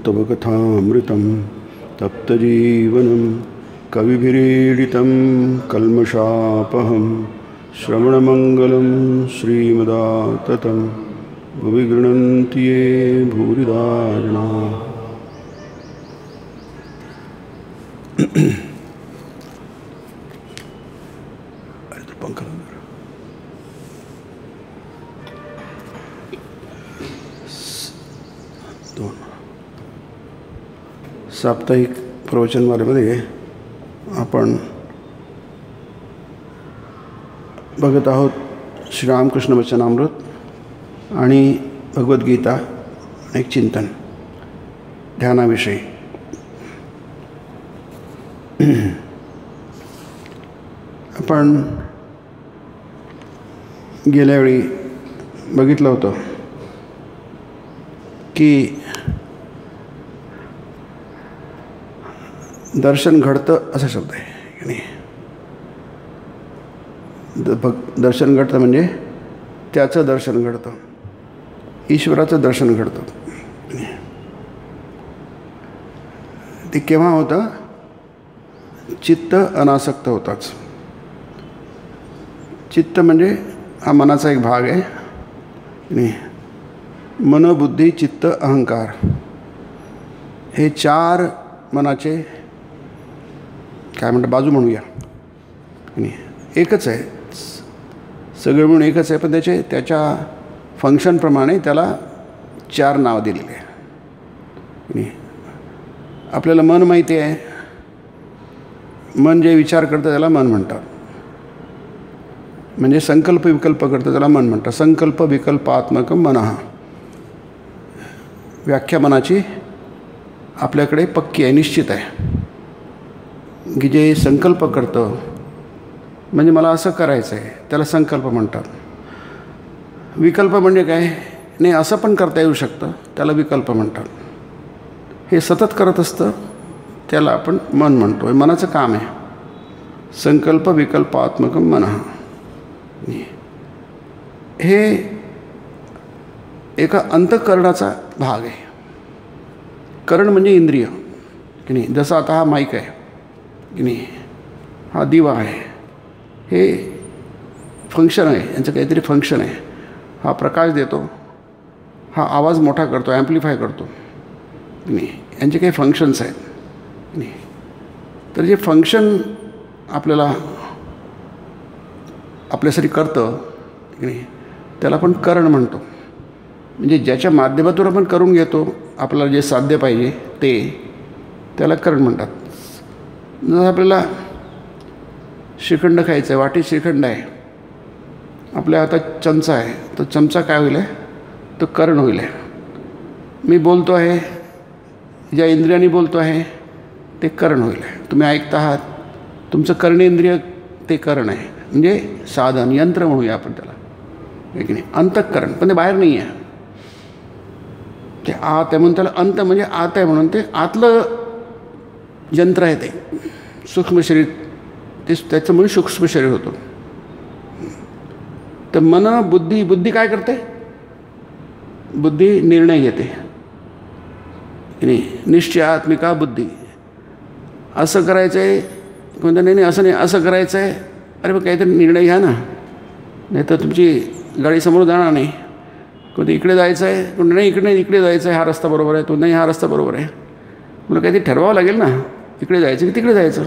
तव कथामृतं तप्तजीवनं कविभिरीडितं कल्मषापहं श्रवणमंगलं श्रीमदाततं भुवि गृह्णन्ति ये भूरिदा जनाः। साप्ताहिक प्रवचनमालेमध्ये आपण बघत आहोत श्रीरामकृष्ण वचनामृत आणि भगवद्गीता एक चिंतन ध्यानाविषयी। आपण गेल्या वेळी बघितलं होतं की दर्शन घडतं असा शब्द आहे की नाही। दर्शन घडतं म्हणजे त्याचं दर्शन घडतं, ईश्वराचं दर्शन घडतं। ते केव्हा होतं? चित्त अनासक्त होताच। चित्त म्हणजे हा मनाचा एक भाग आहे नाही। मन, बुद्धी, चित्त, अहंकार हे चार मनाचे काय म्हणतात बाजू म्हणूया नाही, एकच आहे, सगळं म्हणून एकच आहे, पण त्याच्या फंक्शनप्रमाणे त्याला चार नाव दिलेले आहे नाही। आपल्याला मन माहिती आहे, मन जे विचार करतं त्याला मन म्हणतात, म्हणजे संकल्प विकल्प करतं त्याला मन म्हणतात। संकल्प विकल्पात्मकं मनः, व्याख्या मनाची आपल्याकडे पक्की आहे, निश्चित आहे की जे संकल्प करतं म्हणजे मला असं करायचं आहे त्याला संकल्प म्हणतात। विकल्प म्हणजे काय? नाही असं पण करता येऊ शकतं त्याला विकल्प म्हणतात। हे सतत करत असतं त्याला आपण मन म्हणतो, हे मनाचं काम आहे। संकल्प विकल्पात्मकं मनः हे एका अंतःकरणाचा भाग आहे। करण म्हणजे इंद्रिय की नाही। जसं आता हा माईक आहे की नाही, हा दिवा आहे, हे फंक्शन आहे, यांचं काहीतरी फंक्शन आहे। हा प्रकाश देतो, हा आवाज मोठा करतो, ॲम्प्लिफाय करतो की नाही, यांचे काही फंक्शन्स आहेत की नाही। तर जे फंक्शन आपल्याला आपल्यासाठी करतं की नाही त्याला आपण करण म्हणतो। म्हणजे ज्याच्या माध्यमातून आपण करून घेतो आपल्याला जे साध्य पाहिजे ते, त्याला करण म्हणतात। जर आपल्याला श्रीखंड खायचं आहे, वाटीत श्रीखंड आहे, आपल्या हातात चमचा आहे, तर चमचा काय होईल आहे? तो करण होईल आहे। मी बोलतो आहे, ज्या इंद्रियाने बोलतो आहे ते करण होईल आहे। तुम्ही ऐकता आहात, तुमचं कर्णेंद्रिय ते करण आहे, म्हणजे साधन यंत्र म्हणूया आपण त्याला आहे की नाही। अंतःकरण पण ते बाहेर नाही आहे, ते आत आहे म्हणून त्याला अंत म्हणजे आत आहे म्हणून ते आतलं यंत्र आहे। ते सूक्ष्म शरीर, ते त्याचं म्हणून सूक्ष्म शरीर होतं। तर मन, बुद्धी, बुद्धी काय करते? बुद्धी निर्णय घेते की नाही, निश्चयात्मिका बुद्धी। असं करायचं आहे कोणतं, नाही असं नाही, असं करायचं आहे, अरे मग काहीतरी निर्णय घ्या ना, नाही तर तुमची गाडी समोर जाणार नाही। कोणतं इकडे जायचं आहे, कोणतं नाही इकडे जायचं आहे, हा रस्ता बरोबर आहे, तो नाही हा रस्ता बरोबर आहे, मला काहीतरी ठरवावं लागेल ना, इकडे जायचं की तिकडे जायचं।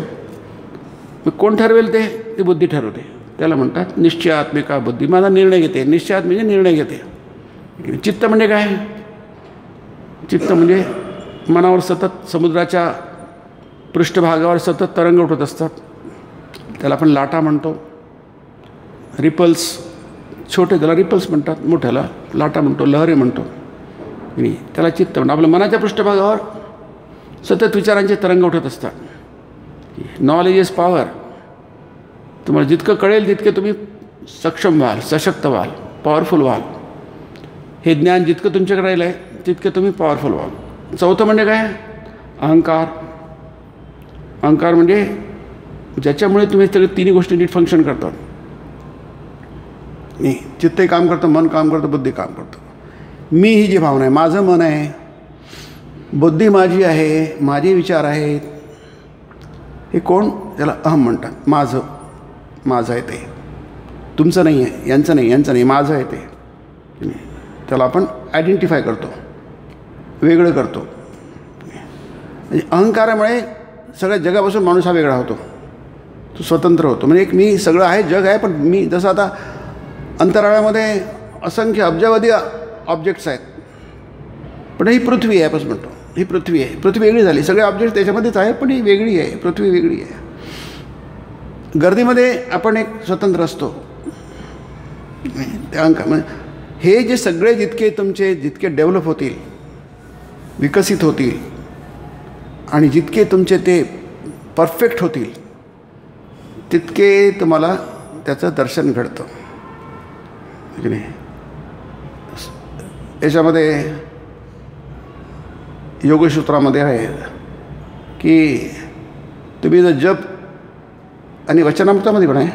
मग कोण ठरवेल? ते बुद्धी ठरवते, त्याला म्हणतात निश्चयात्मिका बुद्धी। माझा निर्णय घेते, निश्चयात म्हणजे निर्णय घेते। चित्त म्हणजे काय? चित्त म्हणजे मनावर सतत समुद्राच्या पृष्ठभागावर सतत तरंग उठत असतात, त्याला आपण लाटा म्हणतो। रिपल्स, छोटे त्याला रिपल्स म्हणतात, मोठ्याला लाटा म्हणतो, लहरी म्हणतो की नाही, त्याला चित्त म्हणतो। आपल्या मनाच्या पृष्ठभागावर सतत विचारांचे तरंग उठत असतात। नॉलेज इज पॉवर, तुम्हाला जितकं कळेल तितके तुम्ही सक्षम व्हाल, सशक्त व्हाल, पॉवरफुल व्हाल। हे ज्ञान जितकं तुमच्याकडे राहिलं आहे तितके तुम्ही पॉवरफुल व्हाल। चौथं म्हणजे काय? अहंकार। अहंकार म्हणजे ज्याच्यामुळे तुम्ही सगळे तिन्ही गोष्टी नीट फंक्शन करतात। नाही, चित्तही काम करतं, मन काम करतं, बुद्धी काम करतं। मी ही जी भावना आहे, माझं मन आहे, बुद्धी माझी आहे, माझे विचार आहेत. हे कोण? त्याला अहम म्हणतात. माझं आहे ते, तुमचं नाही आहे, यांचं नाही, माझं आहे ते. त्याला आपण आयडेंटिफाय करतो, वेगळं करतो. म्हणजे अहंकारामुळे सगळ्या जगापासून माणूस हा वेगळा होतो, तो स्वतंत्र होतो. म्हणजे एक मी सगळं आहे, जग आहे, पण मी जसं आता अंतराळामध्ये असंख्य अब्जावधी ऑब्जेक्ट्स आहेत, पण ही पृथ्वी आहे आपण म्हणतो, ही पृथ्वी आहे. पृथ्वी वेगळी झाली, सगळे ऑब्जेक्ट त्याच्यामध्येच आहे, पण ही वेगळी आहे, पृथ्वी वेगळी आहे. गर्दीमध्ये आपण एक स्वतंत्र असतो. त्या हे जे सगळे जितके डेव्हलप होतील, विकसित होतील आणि जितके तुमचे ते परफेक्ट होतील, तितके तुम्हाला त्याचं दर्शन घडतं की नाही. याच्यामध्ये योगसूत्रामध्ये आहे की तुम्ही जर जप, आणि वचनामृतामध्ये पण आहे,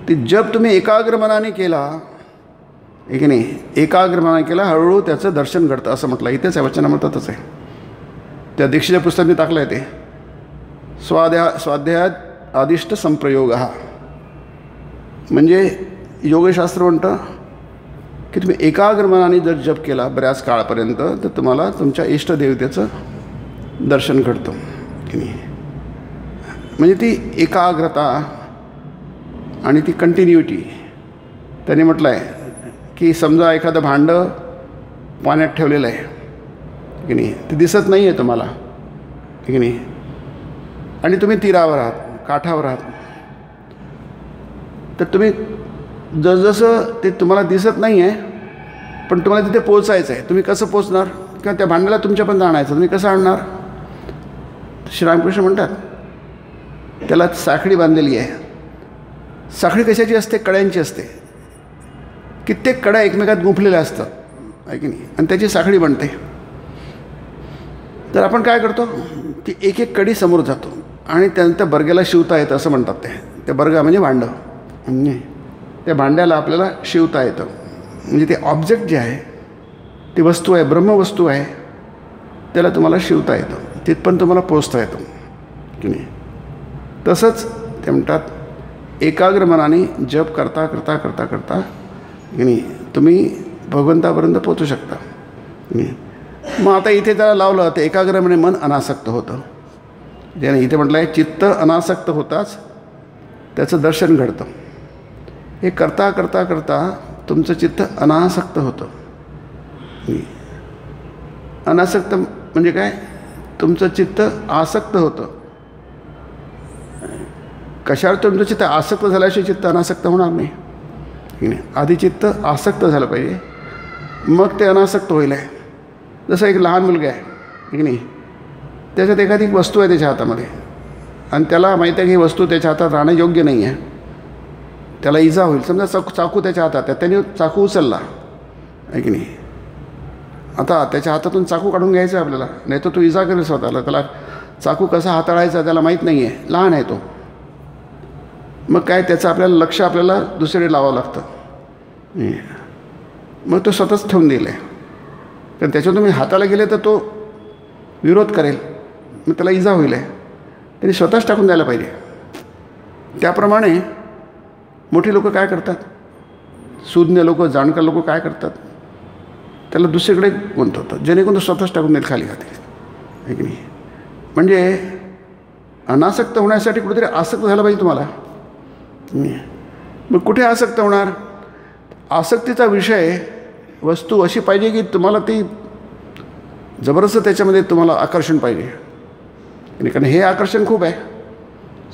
ती जप तुम्ही एकाग्र मनाने केला आहे की नाही, एकाग्र मनाने केला, हळूहळू त्याचं दर्शन घडतं असं म्हटलं. इथेच आहे, वचनामृतातच आहे. त्या दीक्षेच्या पुस्तकात टाकलं आहे ते. स्वाध्यायात आदिष्ट संप्रयोग हा म्हणजे योगशास्त्र म्हणतं की तुम्ही एकाग्र मनाने जर जप केला बऱ्याच काळापर्यंत, तर तुम्हाला तुमच्या इष्टदेवतेचं दर्शन घडतं की नाही. म्हणजे ती एकाग्रता आणि ती कंटिन्युटी. त्यांनी म्हटलं आहे की समजा एखादं भांडं पाण्यात ठेवलेलं आहे की नाही, ते दिसत नाही आहे तुम्हाला की नाही, आणि तुम्ही तीरावर आहात, काठावर आहात, तर तुम्ही जसजसं ते तुम्हाला दिसत नाही आहे, पण तुम्हाला तिथे पोचायचं आहे. तुम्ही कसं पोचणार? किंवा त्या भांड्याला तुमच्यापर्यंत आणायचं, तुम्ही कसं आणणार? श्रीरामकृष्ण म्हणतात त्याला साखळी बांधलेली आहे. साखळी कशाची असते? कड्यांची असते. कित्येक कड्या एकमेकात गुंफलेल्या असतात आहे की नाही, आणि त्याची साखळी बनते. तर आपण काय करतो की एक एक कडी समोर जातो आणि त्यानंतर बर्ग्याला शिवता येतं असं म्हणतात. त्या बर्गा म्हणजे भांडं, म्हणजे त्या भांड्याला आपल्याला शिवता येतं. म्हणजे ते ऑब्जेक्ट जे आहे, ती वस्तू आहे, ब्रह्मवस्तू आहे, त्याला तुम्हाला शिवता येतं, तिथपर्यंत तुम्हाला पोचता येतं की नाही. तसंच ते म्हणतात एकाग्र मनाने जप करता करता करता करता की नाही तुम्ही भगवंतापर्यंत पोचू शकता. मग आता इथे त्याला लावलं तर एकाग्र म्हणे मन अनासक्त होतं. ज्याने इथे म्हटलं आहे चित्त अनासक्त होताच त्याचं दर्शन घडतं. हे करता करता करता तुमचं चित्त अनासक्त होतं. अनासक्त म्हणजे काय? तुमचं चित्त आसक्त होतं. कशावर तुमचं चित्त आसक्त झाल्याशिवाय चित्त अनासक्त होणार नाही की नाही. आधी चित्त आसक्त झालं पाहिजे, मग ते अनासक्त होईल आहे. जसं एक लहान मुलगा आहे की नाही, त्याच्यात एखादी वस्तू आहे त्याच्या हातामध्ये, आणि त्याला माहीत आहे की ही वस्तू त्याच्या हातात राहणं योग्य नाही आहे, त्याला इजा होईल. समजा चाकू त्याच्या हातात आहे, त्याने चाकू उचलला आहे की नाही. आता त्याच्या हातातून चाकू काढून घ्यायचं आहे आपल्याला, नाही तर तो इजा करेल स्वतःला. त्याला चाकू कसा हाताळायचा त्याला माहीत नाही आहे, लहान आहे तो. मग काय, त्याचं आपल्याला लक्ष आपल्याला दुसरीकडे लावावं लागतं. मग तो स्वतःच ठेवून दिलं आहे, कारण त्याच्यात तुम्ही हाताला गेले तर तो विरोध करेल, मग त्याला इजा होईल आहे. त्यांनी स्वतःच टाकून द्यायला पाहिजे. त्याप्रमाणे मोठी लोक काय करतात, सुज्ञ लोक, जाणकार लोक काय करतात, त्याला दुसरीकडे गुंतवतात, जेणेकरून तो स्वतःच टाकून देईल खाली खाते आहे की नाही. म्हणजे अनासक्त होण्यासाठी कुठेतरी आसक्त झालं पाहिजे तुम्हाला. मग कुठे आसक्त होणार? आसक्तीचा विषय वस्तू अशी पाहिजे की तुम्हाला ती जबरदस्त त्याच्यामध्ये तुम्हाला आकर्षण पाहिजे. कारण हे आकर्षण खूप आहे,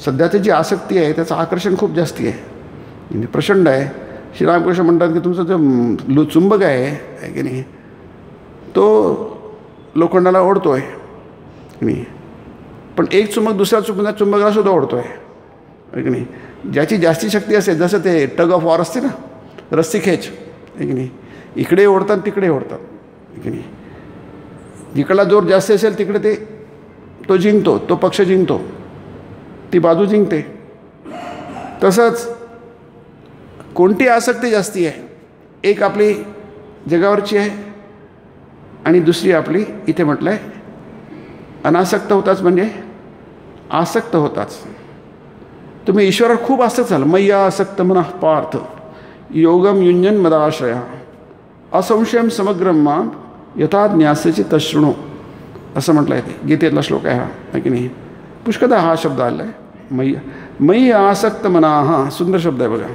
सध्याची जी आसक्ती आहे त्याचं आकर्षण खूप जास्ती आहे, प्रचंड आहे. श्रीरामकृष्ण म्हणतात की तुमचा जो चुंबक आहे की नाही, तो लोखंडाला ओढतो आहे की नाही, पण एक चुंबक दुसऱ्या चुंबकाला सुद्धा ओढतो आहे की नाही. ज्याची जास्ती शक्ती असेल, जसं ते टग ऑफ वॉर असते ना, रस्सी खेच आहे की नाही, इकडे ओढतात तिकडे ओढतात की नाही. जिकडला जोर जास्त असेल तिकडे तो जिंकतो, तो पक्ष जिंकतो, ती बाजू जिंकते. तसंच कोणती आसक्ती जास्ती आहे? एक आपली जगावरची आहे आणि दुसरी आपली इथे म्हटलं आहे अनासक्त होताच म्हणजे आसक्त होताच. तुम्ही ईश्वरावर खूप आसक्त झालं. मय्या आसक्त मनः पार्थ योगम युञ्जन मदाश्रया असंशयम समग्रम माम यथा ज्ञास्यची तशृणु असं म्हटलं आहे. ते गीतेतला श्लोक आहे हा की नाही. पुष्कदा हा शब्द आला आहे. मयी आसक्त मना. हा सुंदर शब्द आहे बघा.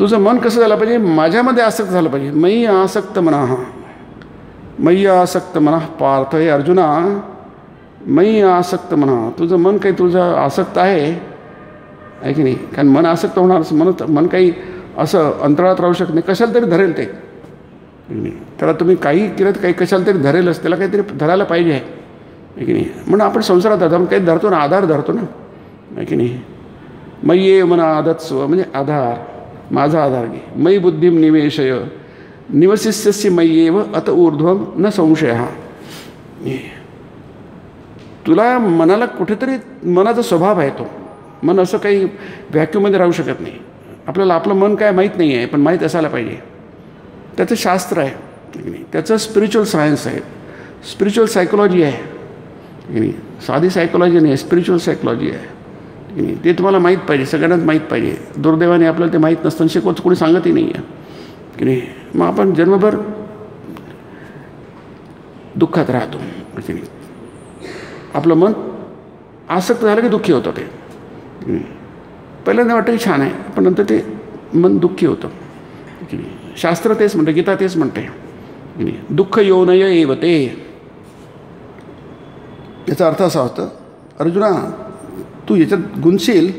तुझं मन कसं झालं पाहिजे? माझ्यामध्ये आसक्त झालं पाहिजे. मयी आसक्त मना. मयी आसक्त मना पार्थ. हे अर्जुना, मयी आसक्त म्हणा. तुझं मन काही तुझं आसक्त आहे की नाही. कारण मन आसक्त होणार. मन काही असं अंतराळात राहू शकत नाही. कशाला तरी धरेल ते. त्याला तुम्ही काही केलं तर काही कशाला तरी धरेलच. त्याला काहीतरी धरायला पाहिजे आहे की नाही. म्हणून आपण संसारात आपण काही धरतो ना, आधार धरतो ना, आहे की नाही. मय्ये मना आदत्स्व म्हणजे आधार, माझा आधार घे. मयी बुद्धिम निवेशय निवसिष्यसि मय्येव अत ऊर्ध्वम न संशय. तुला मनाला कुठेतरी मनाचा स्वभाव आहे. तो मन असं काही व्हॅक्यूममध्ये राहू शकत नाही. आपल्याला आपलं मन काय माहीत नाही आहे, पण माहीत असायला पाहिजे. त्याचं शास्त्र आहे की नाही. त्याचं स्पिरिच्युअल सायन्स आहे, स्पिरिच्युअल सायकोलॉजी आहे की नाही. साधी सायकोलॉजी नाही, स्पिरिच्युअल सायकोलॉजी आहे की नाही. ते तुम्हाला माहीत पाहिजे, सगळ्यांनाच माहीत पाहिजे. दुर्दैवाने आपल्याला ते माहीत नसताना शिकवत कोणी सांगतही नाही आहे की नाही. मग आपण जन्मभर दुःखात राहतो की नाही. आपलं मन आसक्त झालं की दुःखी होतं. ते पहिल्यांदा वाटतं की छान आहे, पण नंतर ते मन दुःखी होतं की नाही. शास्त्र तेच म्हणते, गीता तेच म्हणते की नाही. दुःख योनय एव ते. याचा अर्थ असा होतं, अर्जुना तू याच्यात गुंतशील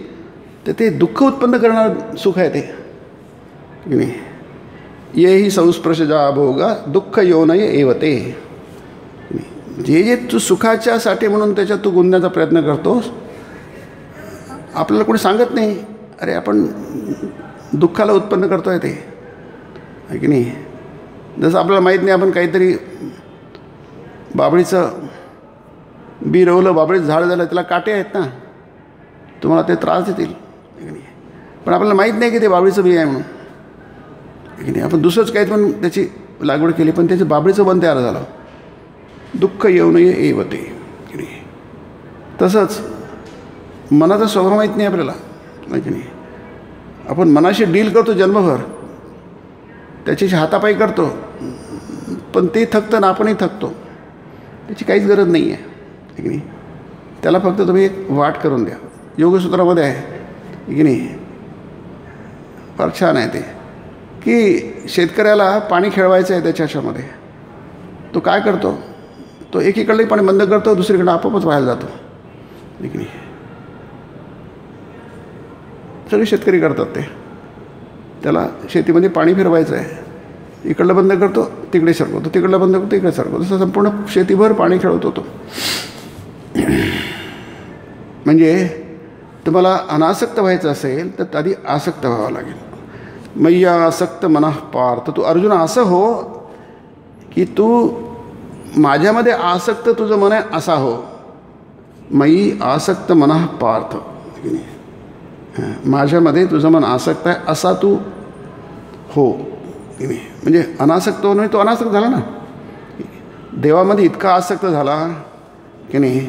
तर ते दुःख उत्पन्न करणारं सुख आहे ते की नाही. ये ही संस्पृशजा भोगा दुःख योनय एव ते. जे तू सुखाच्यासाठी म्हणून त्याच्यात तू गुंतण्याचा प्रयत्न करतोस, आपल्याला कोणी सांगत नाही अरे आपण दुःखाला उत्पन्न करतो आहे ते, आहे की नाही. जसं आपल्याला माहीत नाही आपण काहीतरी बाबळीचं बी रवलं, बाबळीचं झाड झालं, त्याला काटे आहेत ना, तुम्हाला ते त्रास देतील की नाही. पण आपल्याला माहीत नाही की ते बाबळीचं बी आहे म्हणून, की नाही. आपण दुसरंच काही पण त्याची लागवड केली, पण त्याचं बाबळीचं बन तयार झालं. दुःख येऊ नये एव ते की नाही. तसंच मनाचा स्वभाव माहीत नाही आपल्याला, नाही की नाही. आपण मनाशी डील करतो जन्मभर, त्याच्याशी हातापाई करतो, पण ते थकतं ना आपणही थकतो. त्याची काहीच गरज नाही आहे की नाही. त्याला फक्त तुम्ही एक वाट करून द्या. योगसूत्रामध्ये आहे की नाही, फार छान आहे ते, की शेतकऱ्याला पाणी खेळवायचं आहे त्याच्या ह्याच्यामध्ये. तो काय करतो, तो एकीकडे पाणी बंद करतो, दुसरीकडे आपोआपच व्हायला जातो, की नाही. सगळे शेतकरी करतात ते. त्याला शेतीमध्ये पाणी फिरवायचं आहे, इकडलं बंद करतो तिकडे सरकवतो, तिकडलं बंद करतो तिकडे सरकवतो. तसं संपूर्ण शेतीभर पाणी खेळवतो तो. म्हणजे तुम्हाला अनासक्त व्हायचं असेल तर आधी आसक्त व्हावं लागेल. मय्या आसक्त मनः पार्थ. तू अर्जुन असं हो की तू माझ्यामध्ये आसक्त तुझं मन आहे असा हो. मयी आसक्त मनः पार्थ. माझ्यामध्ये तुझं मन आसक्त आहे असा तू हो की नाही. म्हणजे अनासक्त हो नाही, तो अनासक्त झाला ना. देवामध्ये इतका आसक्त झाला की नाही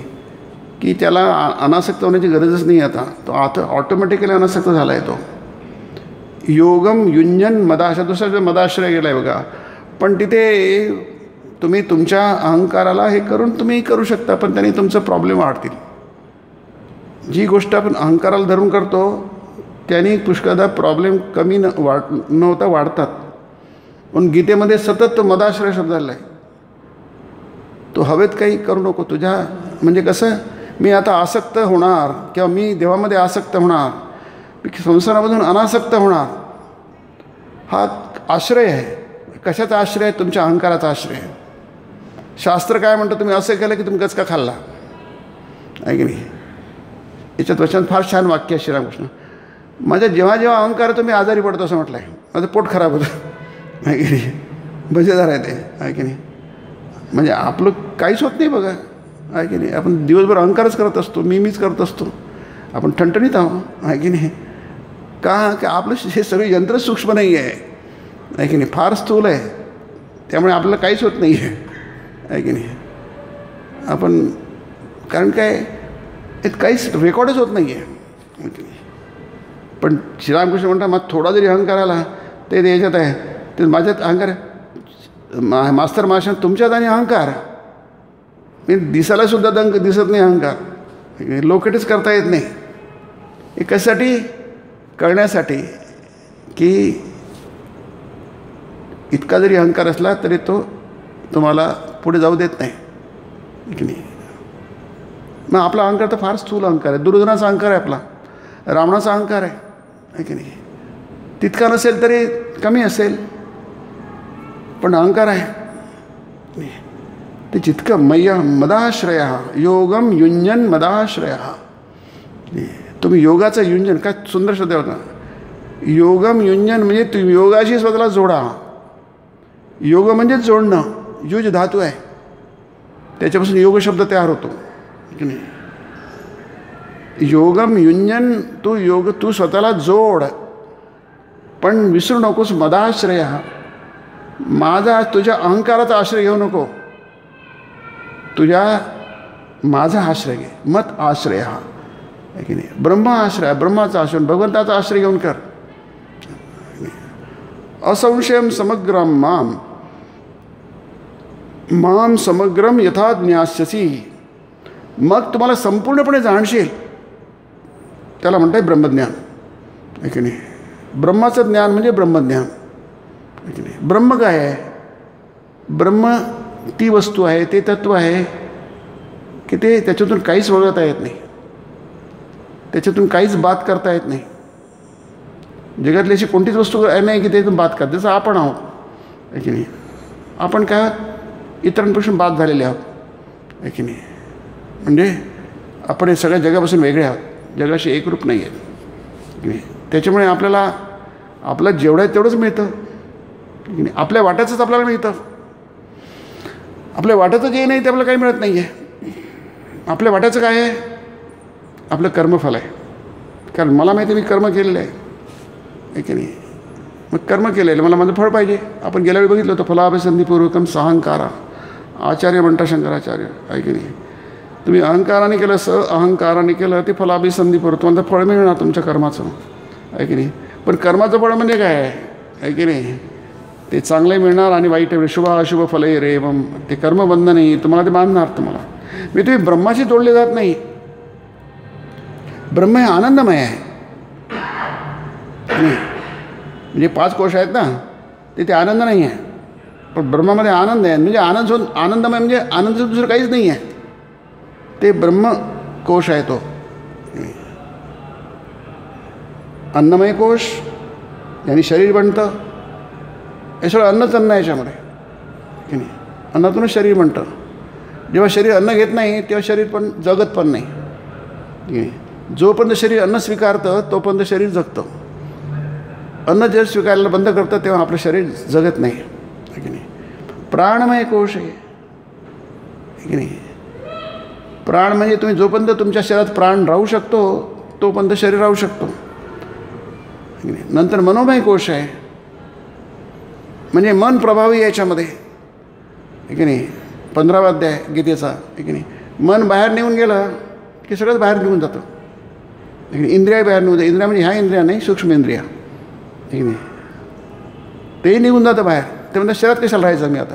की त्याला अनासक्त होण्याची गरजच नाही आता. तो आता ऑटोमॅटिकली अनासक्त झाला आहे तो. योगम युञ्जन मदाश्रय. दुसरा मदाश्रय गेला आहे बघा. पण तिथे तुम्ही तुमच्या अहंकाराला हे करून तुम्ही करू शकता, पण त्याने तुमचं प्रॉब्लेम वाढतील. जी गोष्ट आपण अहंकाराला धरून करतो त्याने पुष्कळदा प्रॉब्लेम कमी न होता वाढतात. पण गीतेमध्ये सतत तो मदाश्रय शब्द आला आहे. तो हवेत काही करू नको तुझ्या. म्हणजे कसं, मी आता आसक्त होणार किंवा मी देवामध्ये आसक्त होणार, मी संसारामधून अनासक्त होणार, हा आश्रय आहे. कशाचा आश्रय आहे? तुमच्या अहंकाराचा आश्रय आहे. शास्त्र काय म्हणतं, तुम्ही असं केलं की तुम्ही गचका खाल्ला, आहे की नाही. याच्यात वचन फार छान वाक्य आहे श्रीरामकृष्ण. माझ्या जेव्हा जेव्हा अहंकार तुम्ही आजारी पडतो असं म्हटलं आहे, माझं पोट खराब होतं, आहे की नाही. मजेदार आहे ते, आहे की नाही. म्हणजे आपलं काहीच होत नाही बघा, आहे की नाही. आपण दिवसभर अहंकारच करत असतो, मीच करत असतो. आपण ठणठणीत आहो, आहे की नाही. का की आपलं हे सगळे यंत्र सूक्ष्म नाही आहे की नाही, फार स्थूल आहे. त्यामुळे आपल्याला काहीच होत नाही आहे की नाही. आपण, कारण काय यात काहीच रेकॉर्डच होत नाही आहे. पण श्रीरामकृष्ण म्हणतात मग थोडा जरी अहंकार आला ते याच्यात आहे, ते माझ्यात अहंकार मास्तर मास्टर तुमच्यात आणि अहंकार दिसायलासुद्धा दंग दिसत नाही अहंकार, लोकेटच करता येत नाही. हे कशासाठी? कळण्यासाठी की इतका जरी अहंकार असला तरी तो तुम्हाला पुढे जाऊ देत नाही की नाही. मग आपला अहंकार तर फार स्थूल अहंकार आहे. दुर्योधनाचा अहंकार आहे, आपला रावणाचा अहंकार आहे की नाही. तितका नसेल तरी कमी असेल, पण अहंकार आहे. ते जितकं मदाश्रय योगम युंजन मदाश्रय. तुम्ही योगाचं युंजन, काय सुंदर शब्द होता. योगम युंजन म्हणजे तुम्ही योगाशी स्वतःला जोडा. योग म्हणजेच जोडणं, युज धातू आहे, त्याच्यापासून योग शब्द तयार होतो की नाही. योगम युंजन, तू स्वतःला जोड, पण विसरू नकोस मदाश्रय. तुझ्या अहंकाराचा आश्रय घेऊ नको, माझा आश्रय घे. मत आश्रय आहे की नाही. ब्रह्म आश्रय, ब्रह्माचा आश्रय, भगवंताचा आश्रय घेऊन कर. असंशयम समग्रम माम समग्रम यथा ज्ञास्यसी. मग तुम्हाला संपूर्णपणे जाणशील, त्याला म्हणतात ब्रह्मज्ञान आहे की नाही. ब्रह्माचं ज्ञान म्हणजे ब्रह्मज्ञान आहे की नाही. ब्रह्म काय आहे? ब्रह्म ती वस्तू आहे, ते तत्व आहे की ते त्याच्यातून काहीच वगळता येत नाही, त्याच्यातून काहीच बाद करता येत नाही. जगातली अशी कोणतीच वस्तू नाही की त्यातून बाद करते. जसं आपण आहोत आहे की नाही. आपण काय आहोत? इतरांपासून बाद झालेले आहोत आहे की नाही. म्हणजे आपण हे सगळ्या जगापासून वेगळे आहोत, जगाशी एकरूप नाही आहेत की नाही. त्याच्यामुळे आपल्याला आपलं जेवढं आहे तेवढंच मिळतं की नाही. आपल्या वाट्याचंच आपल्याला मिळतं. आपल्या वाट्याचं जे नाही ते आपल्याला काही मिळत नाही आहे. आपल्या वाट्याचं काय आहे? आपलं कर्मफल आहे. कारण मला माहिती आहे मी कर्म केलेलं आहे की नाही. मग कर्म केलेलं मला माझं फळ पाहिजे. आपण गेल्या वेळी बघितलं होतं फलाभिसंधीपूर्वकम सहंकारा. आचार्य म्हणता शंकराचार्य आहे की नाही. तुम्ही अहंकाराने केलं, अहंकाराने केलं ते फलाभिसंधीपूर्वक तुम्हाला फळ मिळणार तुमच्या कर्माचं आहे की नाही. पण कर्माचं फळ म्हणजे काय आहे की नाही. ते चांगले मिळणार आणि वाईट शुभ अशुभ फलही रे. मग ते कर्मबंधन नाही, तुम्हाला ते बांधणार. तुम्हाला मी तुम्ही ब्रह्माशी जोडले जात नाही. ब्रह्म हे आनंदमय आहे नाही. म्हणजे 5 कोश आहेत ना, ते आनंद नाही आहे, पण ब्रह्मामध्ये आनंद आहे. म्हणजे आनंदमय म्हणजे आनंदाचं दुसरं काहीच नाही आहे. ते ब्रह्मकोश आहे. तो अन्नमय कोश, यानी शरीर बनतं. हे सगळं अन्नच अन्न आहे याच्यामध्ये की नाही. अन्नातूनच शरीर बनतं. जेव्हा शरीर अन्न घेत नाही तेव्हा शरीर पण जगत पण नाही की नाही. जोपर्यंत शरीर अन्न स्वीकारतं तोपर्यंत शरीर जगतं. अन्न जर स्वीकारायला बंद करतं तेव्हा आपलं शरीर जगत नाही की नाही. प्राणमय कोश आहे की नाही. प्राण म्हणजे तुम्ही जोपर्यंत तुमच्या शरीरात प्राण राहू शकतो तोपर्यंत शरीर राहू शकतो की नाही. नंतर मनोमय कोश आहे, म्हणजे मन प्रभावी याच्यामध्ये आहे की नाही. 15वा अध्याय गीतेचा आहे की नाही. मन बाहेर निघून गेलं की सगळंच बाहेर निघून जातं. इंद्रिया बाहेर निघून जातं. इंद्रिया म्हणजे ह्या इंद्रिया नाही, सूक्ष्म इंद्रिया ठीक नाही, तेही निघून जातं बाहेर. ते म्हणतात शरीरात कशाला राहायचं मी आता.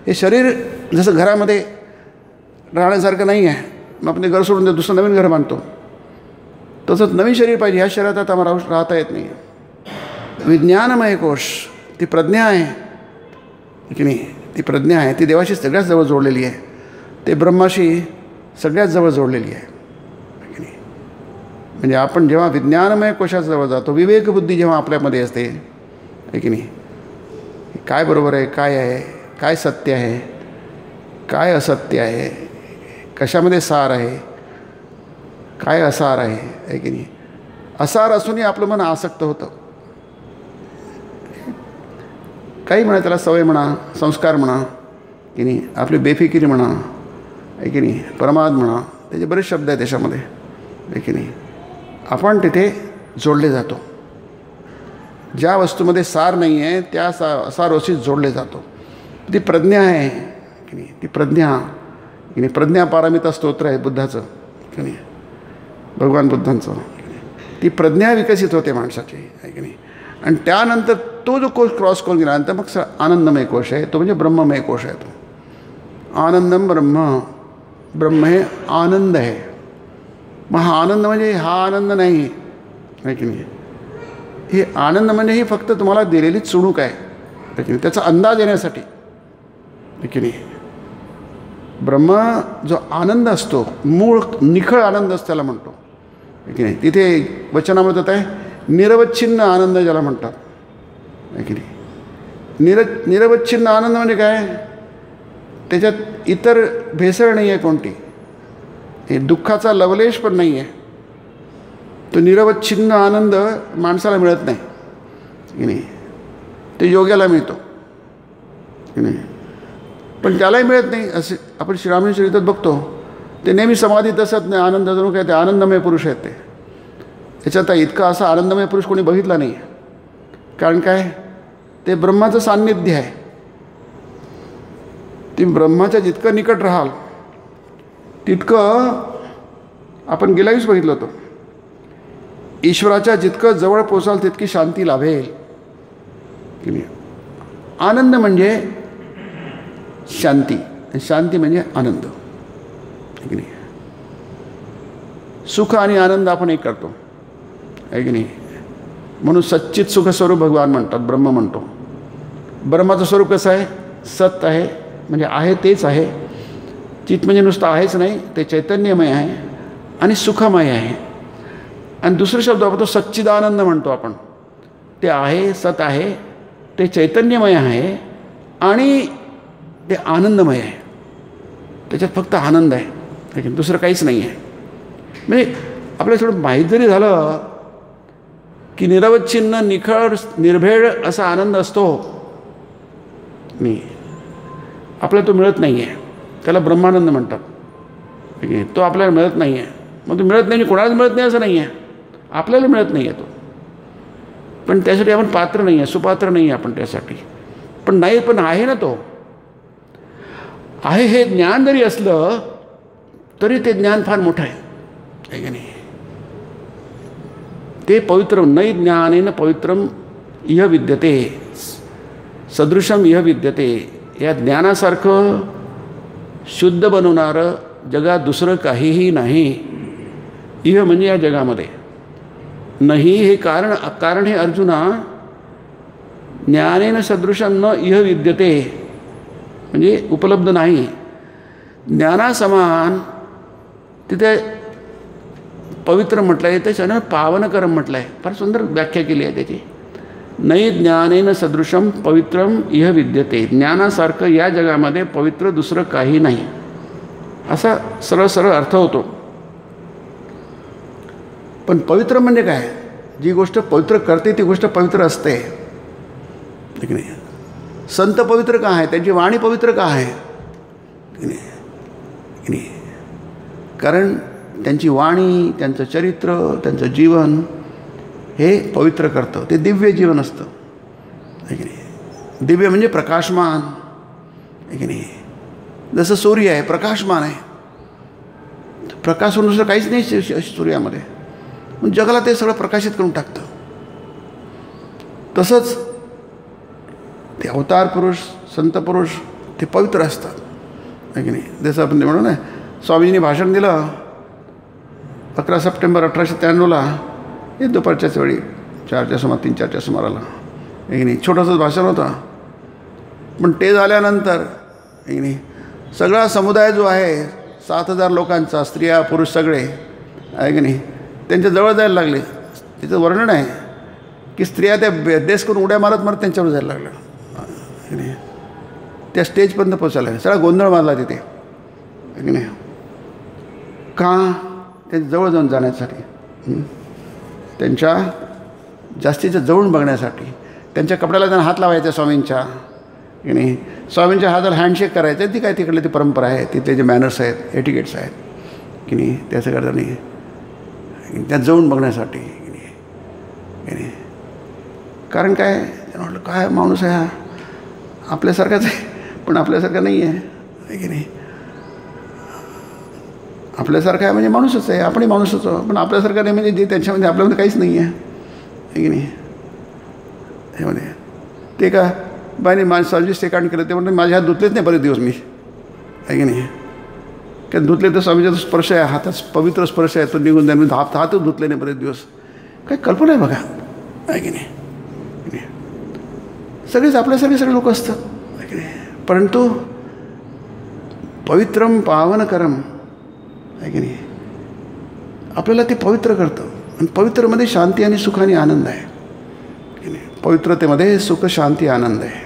हे शरीर जसं घरामध्ये राहण्यासारखं नाही आहे, मग आपण ते घर सोडून दुसरं नवीन घर बांधतो, तसंच नवीन शरीर पाहिजे. ह्या शरीरात आता मला राहता येत नाही. विज्ञानमय कोश, ती प्रज्ञा आहे की नाही. ती प्रज्ञा आहे, ती देवाशी सगळ्यात जवळ जोडलेली आहे. ते ब्रह्माशी सगळ्यात जवळ जोडलेली आहे की नाही. म्हणजे आपण जेव्हा विज्ञानमय कोशाच्या जवळ जातो, विवेकबुद्धी जेव्हा आपल्यामध्ये असते आहे की नाही. काय बरोबर आहे, काय आहे, काय सत्य आहे, काय असत्य आहे, कशामध्ये सार आहे, काय असार आहे की नाही. असार असूनही आपलं मन आसक्त होतं. काही म्हणा, त्याला सवय म्हणा, संस्कार म्हणा की नाही, आपली बेफिकिरी म्हणा आहे की नाही, प्रमाद म्हणा, त्याचे बरेच शब्द आहेत त्याच्यामध्ये आहे की नाही. आपण तिथे जोडले जातो. ज्या वस्तूमध्ये सार नाही आहे त्या सार वस्तूत जोडले जातो. ती प्रज्ञा आहे की नाही. ती प्रज्ञा की नाही. प्रज्ञापारमिता स्तोत्र आहे बुद्धाचं की नाही, भगवान बुद्धांचं. ती प्रज्ञा विकसित होते माणसाची आहे की नाही. आणि त्यानंतर तो जो कोश क्रॉस करून गेल्यानंतर मग आनंदमय कोश आहे, तो म्हणजे ब्रह्ममय कोश आहे. तो आनंदम ब्रह्म, ब्रह्म हे आनंद आहे. मग हा आनंद म्हणजे हा आनंद नाही आहे की नाही. हे आनंद म्हणजे ही फक्त तुम्हाला दिलेली चुणूक आहे की नाही, त्याचा अंदाज येण्यासाठी आहे की नाही. ब्रह्म जो आनंद असतो, मूळ निखळ आनंद असतो त्याला म्हणतो आहे की नाही. तिथे वचनामृतात आहे निरवच्छिन्न आनंद ज्याला म्हणतात आहे की नाही. निरवच्छिन्न आनंद म्हणजे काय, त्याच्यात इतर भेसळ नाही आहे कोणती, हे दुःखाचा लवलेश पण नाही आहे. तो निरवच्छिन्न आनंद माणसाला मिळत नाही की नाही, ते योग्याला मिळतो की नाही. पण त्यालाही मिळत नाही असे आपण श्रीराम चरित्रात बघतो. ते नेहमी समाधीत असत नाही, आनंद जणू काय ते आनंदमय पुरुष आहेत. ते याच्यात इतका असा आनंदमय पुरुष कोणी बघितला नाही. कारण काय, ते ब्रह्माचं सान्निध्य आहे. ती ब्रह्माच्या जितकं निकट राहाल तितकं, आपण गेल्यावेळीच बघितलं होतं, ईश्वराच्या जितकं जवळ पोचाल तितकी शांती लाभेल की नाही. आनंद म्हणजे शांती, शांती म्हणजे आनंद की नाही. सुख आणि आनंद आपण एक करतो आहे की नाही. म्हणून सच्चित सुख स्वरूप भगवान म्हणतात, ब्रह्म म्हणतो. ब्रह्माचं स्वरूप कसं आहे, सत आहे म्हणजे आहे तेच आहे. चित म्हणजे नुसतं आहेच नाही, ते चैतन्यमय आहे आणि सुखमय आहे. आणि दुसरा शब्द वापरतो सच्चिदानंद म्हणतो आपण. ते आहे, सत आहे, ते चैतन्यमय आहे आणि ते आनंदमय आहे. त्याच्यात फक्त आनंद आहे, दुसरं काहीच नाही आहे. म्हणजे आपल्याला थोडं माहीत जरी झालं की निरवच्छिन्न निखळ निर्भेळ असा आनंद असतो नाही, आपल्याला तो मिळत नाही आहे. त्याला ब्रह्मानंद म्हणतात. तो आपल्याला मिळत नाही आहे. मग तो मिळत नाही, कोणालाच मिळत नाही असं नाही आहे, आपल्याला मिळत नाही आहे तो. पण त्यासाठी आपण पात्र नाही आहे, सुपात्र नाही आहे आपण त्यासाठी. पण नाही, पण आहे ना, तो आहे. हे ज्ञान जरी असलं तरी ते ज्ञान फार मोठं आहे की नाही. ते पवित्र नै ज्ञानेन पवित्रम इह विद्यते सदृशम इह विद्यते. या ज्ञानासारखं शुद्ध बनवणारं जगात दुसरं काहीही नाही. इह म्हणजे या जगामध्ये, नाही हे कारण हे अर्जुना, ज्ञानेन सदृशम न इह विद्यते म्हणजे उपलब्ध नाही. ज्ञानासमान तिथे पवित्र म्हटलं आहे, त्याच्यानं पावनकरम म्हटलं आहे. फार सुंदर व्याख्या केली आहे त्याची. नै ज्ञानेन सदृशम पवित्रम इह विद्यते. ज्ञानासारखं या जगामध्ये पवित्र दुसरं काही नाही, असा सरळ सरळ अर्थ होतो. पण पवित्र म्हणजे काय, जी गोष्ट पवित्र करते ती गोष्ट पवित्र असते ठीक नाही. संत पवित्र का आहे, त्यांची वाणी पवित्र का आहे की नाही. कारण त्यांची वाणी, त्यांचं चरित्र, त्यांचं जीवन हे पवित्र करतं. ते दिव्य जीवन असतं आहे की नाही. दिव्य म्हणजे प्रकाशमान आहे की नाही. जसं सूर्य आहे, प्रकाशमान आहे. प्रकाश दुसरं काहीच नाही सूर्यामध्ये, पण जगाला ते सगळं प्रकाशित करून टाकतं. तसंच ते अवतार पुरुष, संत पुरुष ते पवित्र असतात आहे की नाही. जसं आपण म्हणू ना, स्वामीजींनी भाषण दिलं 11 सप्टेंबर 1893 हे दुपारच्याच वेळी 4च्या सुमाराला, 3-4च्या सुमाराला आहे की नाही. छोटंसंच भाषण होतं, पण ते झाल्यानंतर आहे की नाही सगळा समुदाय जो आहे 7,000 लोकांचा, स्त्रिया पुरुष सगळे आहे की नाही, त्यांच्या जवळ जायला लागले. तिचं वर्णन आहे की स्त्रिया त्या बेदेश करून उड्या मारत मारत त्यांच्यावर जायला लागलं की नाही. त्या स्टेजपर्यंत पोचायला सगळा गोंधळ मारला तिथे आहे की नाही. का, त्यांच्या जवळ जाऊन जाण्यासाठी, त्यांच्या जास्तीच्या जवळून बघण्यासाठी. त्यांच्या कपड्याला त्यांना हात लावायचा स्वामींच्या की नाही. स्वामींच्या हाताला हँडशेक करायचं, ती काय तिकडली ती परंपरा आहे, तिथले जे मॅनर्स आहेत, एटिकेट्स आहेत की नाही, त्याचं करता नाही. त्यात जाऊन बघण्यासाठी की नाही. कारण काय, त्यांना म्हटलं काय माणूस आहे हा, आपल्यासारखाच आहे पण आपल्यासारखा नाही आहे की नाही. आपल्यासारखा आहे म्हणजे माणूसच आहे, आपणही माणूसच आहोत, पण आपल्यासारखं नाही म्हणजे जे त्यांच्यामध्ये आपल्यामध्ये काहीच नाही आहे की नाही. त्यामध्ये ते का बाईने स्वामीजी सेकंड केलं ते म्हणते माझे हात धुतलेच नाही बरेच दिवस मी, आहे की नाही. कारण धुतले तर स्वामीचा स्पर्श आहे, हातात पवित्र स्पर्श आहे, तो निघून जाईल, हातच धुतले नाही बरेच दिवस. काही कल्पना आहे बघा, आहे की नाही. सगळेच आपल्यासारखे सगळे लोक असतात, आहे की नाही. परंतु पवित्रम पावनकरम, आहे की नाही, आपल्याला ते पवित्र करतं. आणि पवित्रमध्ये शांती आणि सुख आणि आनंद आहे की नाही. पवित्रतेमध्ये सुख, शांती, आनंद आहे.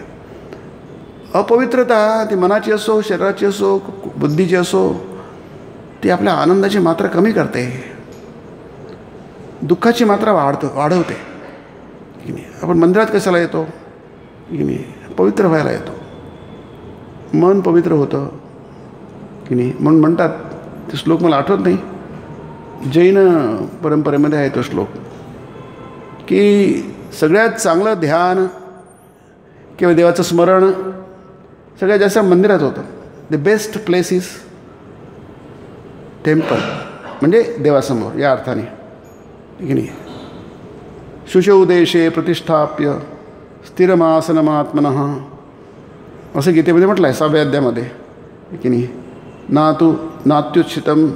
अपवित्रता ती मनाची असो, शरीराची असो, बुद्धीची असो, ती आपल्या आनंदाची मात्रा कमी करते, दुःखाची मात्रा वाढवते की नाही. आपण मंदिरात कशाला येतो की नाही, पवित्र व्हायला येतो, मन पवित्र होतं की नाही. म्हणून म्हणतात, ते श्लोक मला आठवत नाही, जैन परंपरेमध्ये आहे तो श्लोक, की सगळ्यात चांगलं ध्यान किंवा देवाचं स्मरण सगळ्यात जास्त मंदिरात होतं. The best place is temple, म्हणजे देवासमोर या अर्थाने की नाही. शुशौदेशे प्रतिष्ठाप्य स्थिरमासनमात्मनः असं गीतेमध्ये म्हटलं आहे 6व्या अध्यायामध्ये की नाही. नात्युच्छितं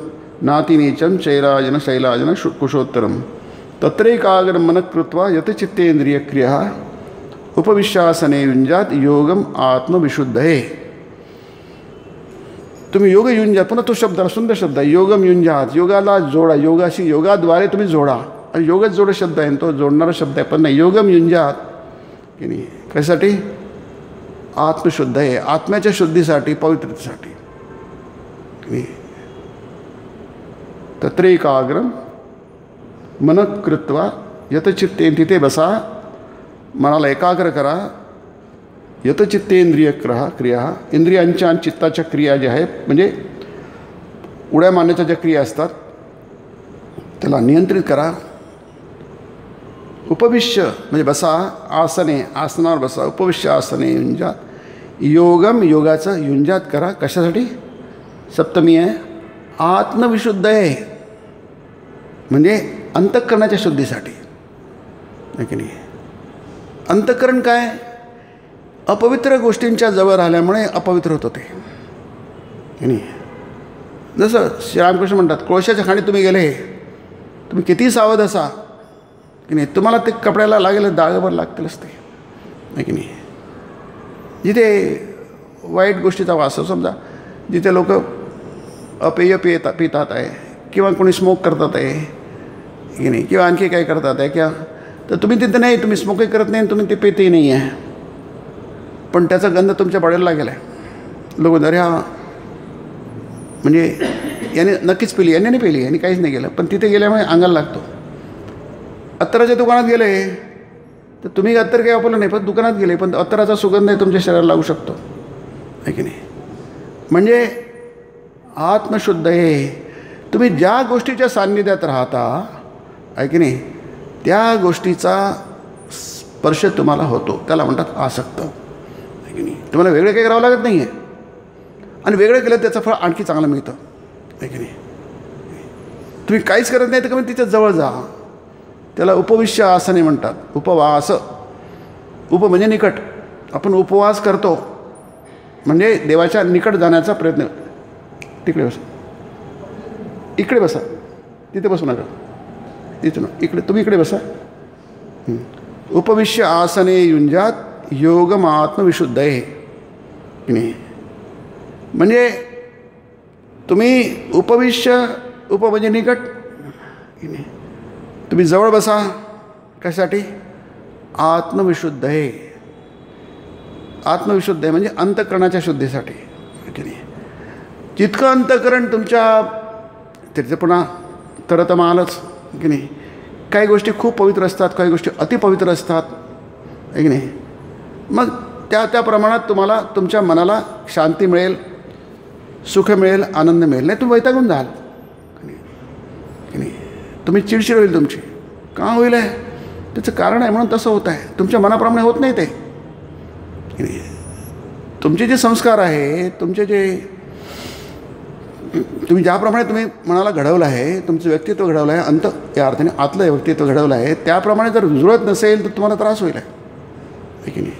नातिनीचं चैराजन शैलाजन कुशोत्तरम तत्रैकाग्रं मनः कृत्वा यतचित्तेन्द्रियक्रिया उपविश्यासने युञ्जात योगम आत्मविशुद्धये. तुम्ही योग युञ्जात, पुन्हा तो शब्द सुंदर शब्द आहे, योगम युञ्जात. योगाला जोडा, योगाशी, योगाद्वारे तुम्ही जोडा. आणि योगच जोड शब्द आहे, तो जोडणारा शब्द आहे, पण नाही, योगम युञ्जात की नाही. कशासाठी? आत्मशुद्ध आहे, आत्म्याच्या शुद्धीसाठी, पवित्रतेसाठी की नाही. तत्रैकाग्रं मनः कृत्वा यतचित्ते, तिथे बसा, मनाला एकाग्र करा. यतचित्तेंद्रिय क्रिया, इंद्रियांच्या आणि चित्ताच्या क्रिया ज्या आहेत, म्हणजे उड्या मारण्याच्या ज्या क्रिया असतात त्याला नियंत्रित करा. उपविश्य म्हणजे बसा, आसने, आसनावर बसा, उपविश्य आसने युञ्जात. योगम, योगाचं युञ्जात करा. कशासाठी? सप्तमी आहे, आत्मविशुद्ध आहे, म्हणजे अंतःकरणाच्या शुद्धीसाठी, आहे की नाही. अंतःकरण काय? अपवित्र गोष्टींच्या जवळ राहिल्यामुळे अपवित्र होतं ते की नाही. जसं श्रीरामकृष्ण म्हणतात, कोळशाच्या खाणीत तुम्ही गेले, तुम्ही किती सावध असा की नाही, तुम्हाला ते कपड्याला लागेल, दागभर लागतीलच ते, आहे की नाही. जिथे वाईट गोष्टीचा वास असतो, समजा जिथे लोक अपेय पितात आहे, किंवा कोणी स्मोक करतात आहे की नाही, किंवा आणखी काही करतात आहे किंवा, तर तुम्ही तिथे नाही, तुम्ही स्मोकही करत नाही, तुम्ही ते पेतही नाही आहे, पण त्याचा गंध तुमच्या बॉडीला लागेला आहे. लोक अरे हा म्हणजे याने नक्कीच पिली, याने नाही पिली, याने काहीच नाही केलं, पण तिथे गेल्यामुळे अंगाला लागतो. अत्तराच्या दुकानात गेले तर तुम्ही अत्तर काही वापरलं नाही, पण दुकानात गेले, पण अत्तराचा सुगंध आहे तुमच्या शरीराला लागू शकतो, आहे की नाही. म्हणजे आत्मशुद्ध आहे. तुम्ही ज्या गोष्टीच्या सान्निध्यात राहता, आहे की नाही, त्या गोष्टीचा स्पर्श तुम्हाला होतो, त्याला म्हणतात आसक्त, आहे की नाही. तुम्हाला वेगळं काही करावं लागत नाही आहे, आणि वेगळं केलं त्याचं फळ आणखी चांगलं मिळतं, आहे की नाही. तुम्ही काहीच करत नाही तर कमी तिच्या जवळ जा. त्याला उपविश्य आसने म्हणतात. उपवास, उप म्हणजे निकट. आपण उपवास करतो म्हणजे देवाच्या निकट जाण्याचा प्रयत्न. तिकडे बसा, इकडे बसा, तिथे बसू नका, तिथे ना, इकडे तुम्ही इकडे बसा. उपविश्य आसने युञ्जात योगम आत्मविशुद्ध आहे की नाही. म्हणजे तुम्ही उपविश्य, उप म्हणजे निकट की नाही, तुम्ही जवळ बसा. कशासाठी? आत्मविशुद्ध आहे. आत्मविशुद्ध आहे म्हणजे अंतःकरणाच्या शुद्धीसाठी की नाही. जितकं अंतःकरण तुमच्या तिथे पुन्हा तरतमालच की नाही. काही गोष्टी खूप पवित्र असतात, काही गोष्टी अतिपवित्र असतात, आहे की नाही. मग त्या प्रमाणात तुम्हाला तुमच्या मनाला शांती मिळेल, सुख मिळेल, आनंद मिळेल. नाही तुम्ही वैतागून जाल की नाही. तुम्ही चिडचिड होईल तुमची. का होईल आहे? त्याचं कारण आहे, म्हणून तसं होत आहे. तुमच्या मनाप्रमाणे होत नाही ते की नाही. तुमचे जे संस्कार आहे, तुमचे जे तुम्ही ज्याप्रमाणे तुम्ही मनाला घडवलं आहे, तुमचं व्यक्तित्व घडवलं आहे, अंत या अर्थाने आतलं व्यक्तित्व घडवलं आहे, त्याप्रमाणे जर जुळत नसेल तर तुम्हाला त्रास होईल आहे की नाही.